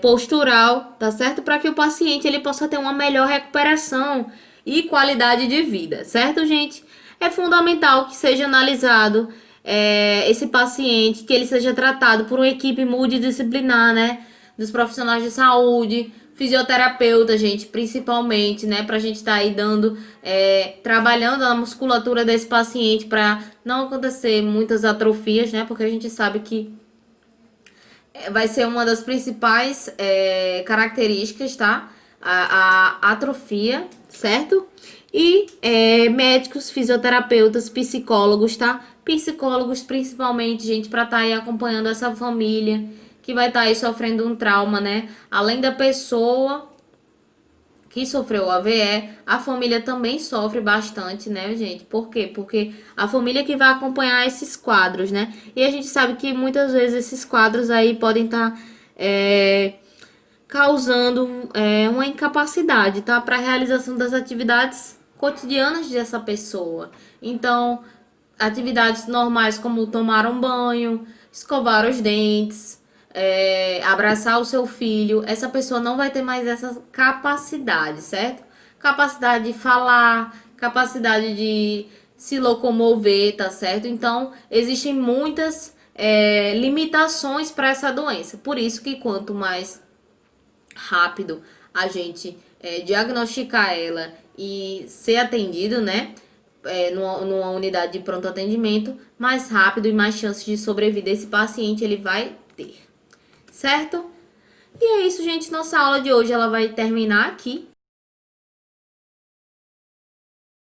postural, tá certo? Para que o paciente ele possa ter uma melhor recuperação e qualidade de vida, certo, gente? É fundamental que seja analisado esse paciente, que ele seja tratado por uma equipe multidisciplinar, né? Dos profissionais de saúde, fisioterapeuta, gente, principalmente, né? Pra gente estar aí dando, trabalhando na musculatura desse paciente para não acontecer muitas atrofias, né? Porque a gente sabe que vai ser uma das principais características, tá? A atrofia, certo? E médicos, fisioterapeutas, psicólogos, tá? Psicólogos principalmente, gente, para estar aí acompanhando essa família que vai estar aí sofrendo um trauma, né? Além da pessoa que sofreu o AVE, a família também sofre bastante, né, gente? Por quê? Porque a família que vai acompanhar esses quadros, né? E a gente sabe que muitas vezes esses quadros aí podem estar causando uma incapacidade, tá? Para a realização das atividades cotidianas dessa pessoa. Então, atividades normais como tomar um banho, escovar os dentes, abraçar o seu filho, essa pessoa não vai ter mais essa capacidade, certo? Capacidade de falar, capacidade de se locomover, tá certo? Então, existem muitas limitações para essa doença. Por isso que quanto mais rápido a gente diagnosticar ela e ser atendido, né? Numa unidade de pronto atendimento, mais rápido e mais chances de sobrevida esse paciente ele vai ter, certo? E é isso, gente. Nossa aula de hoje ela vai terminar aqui.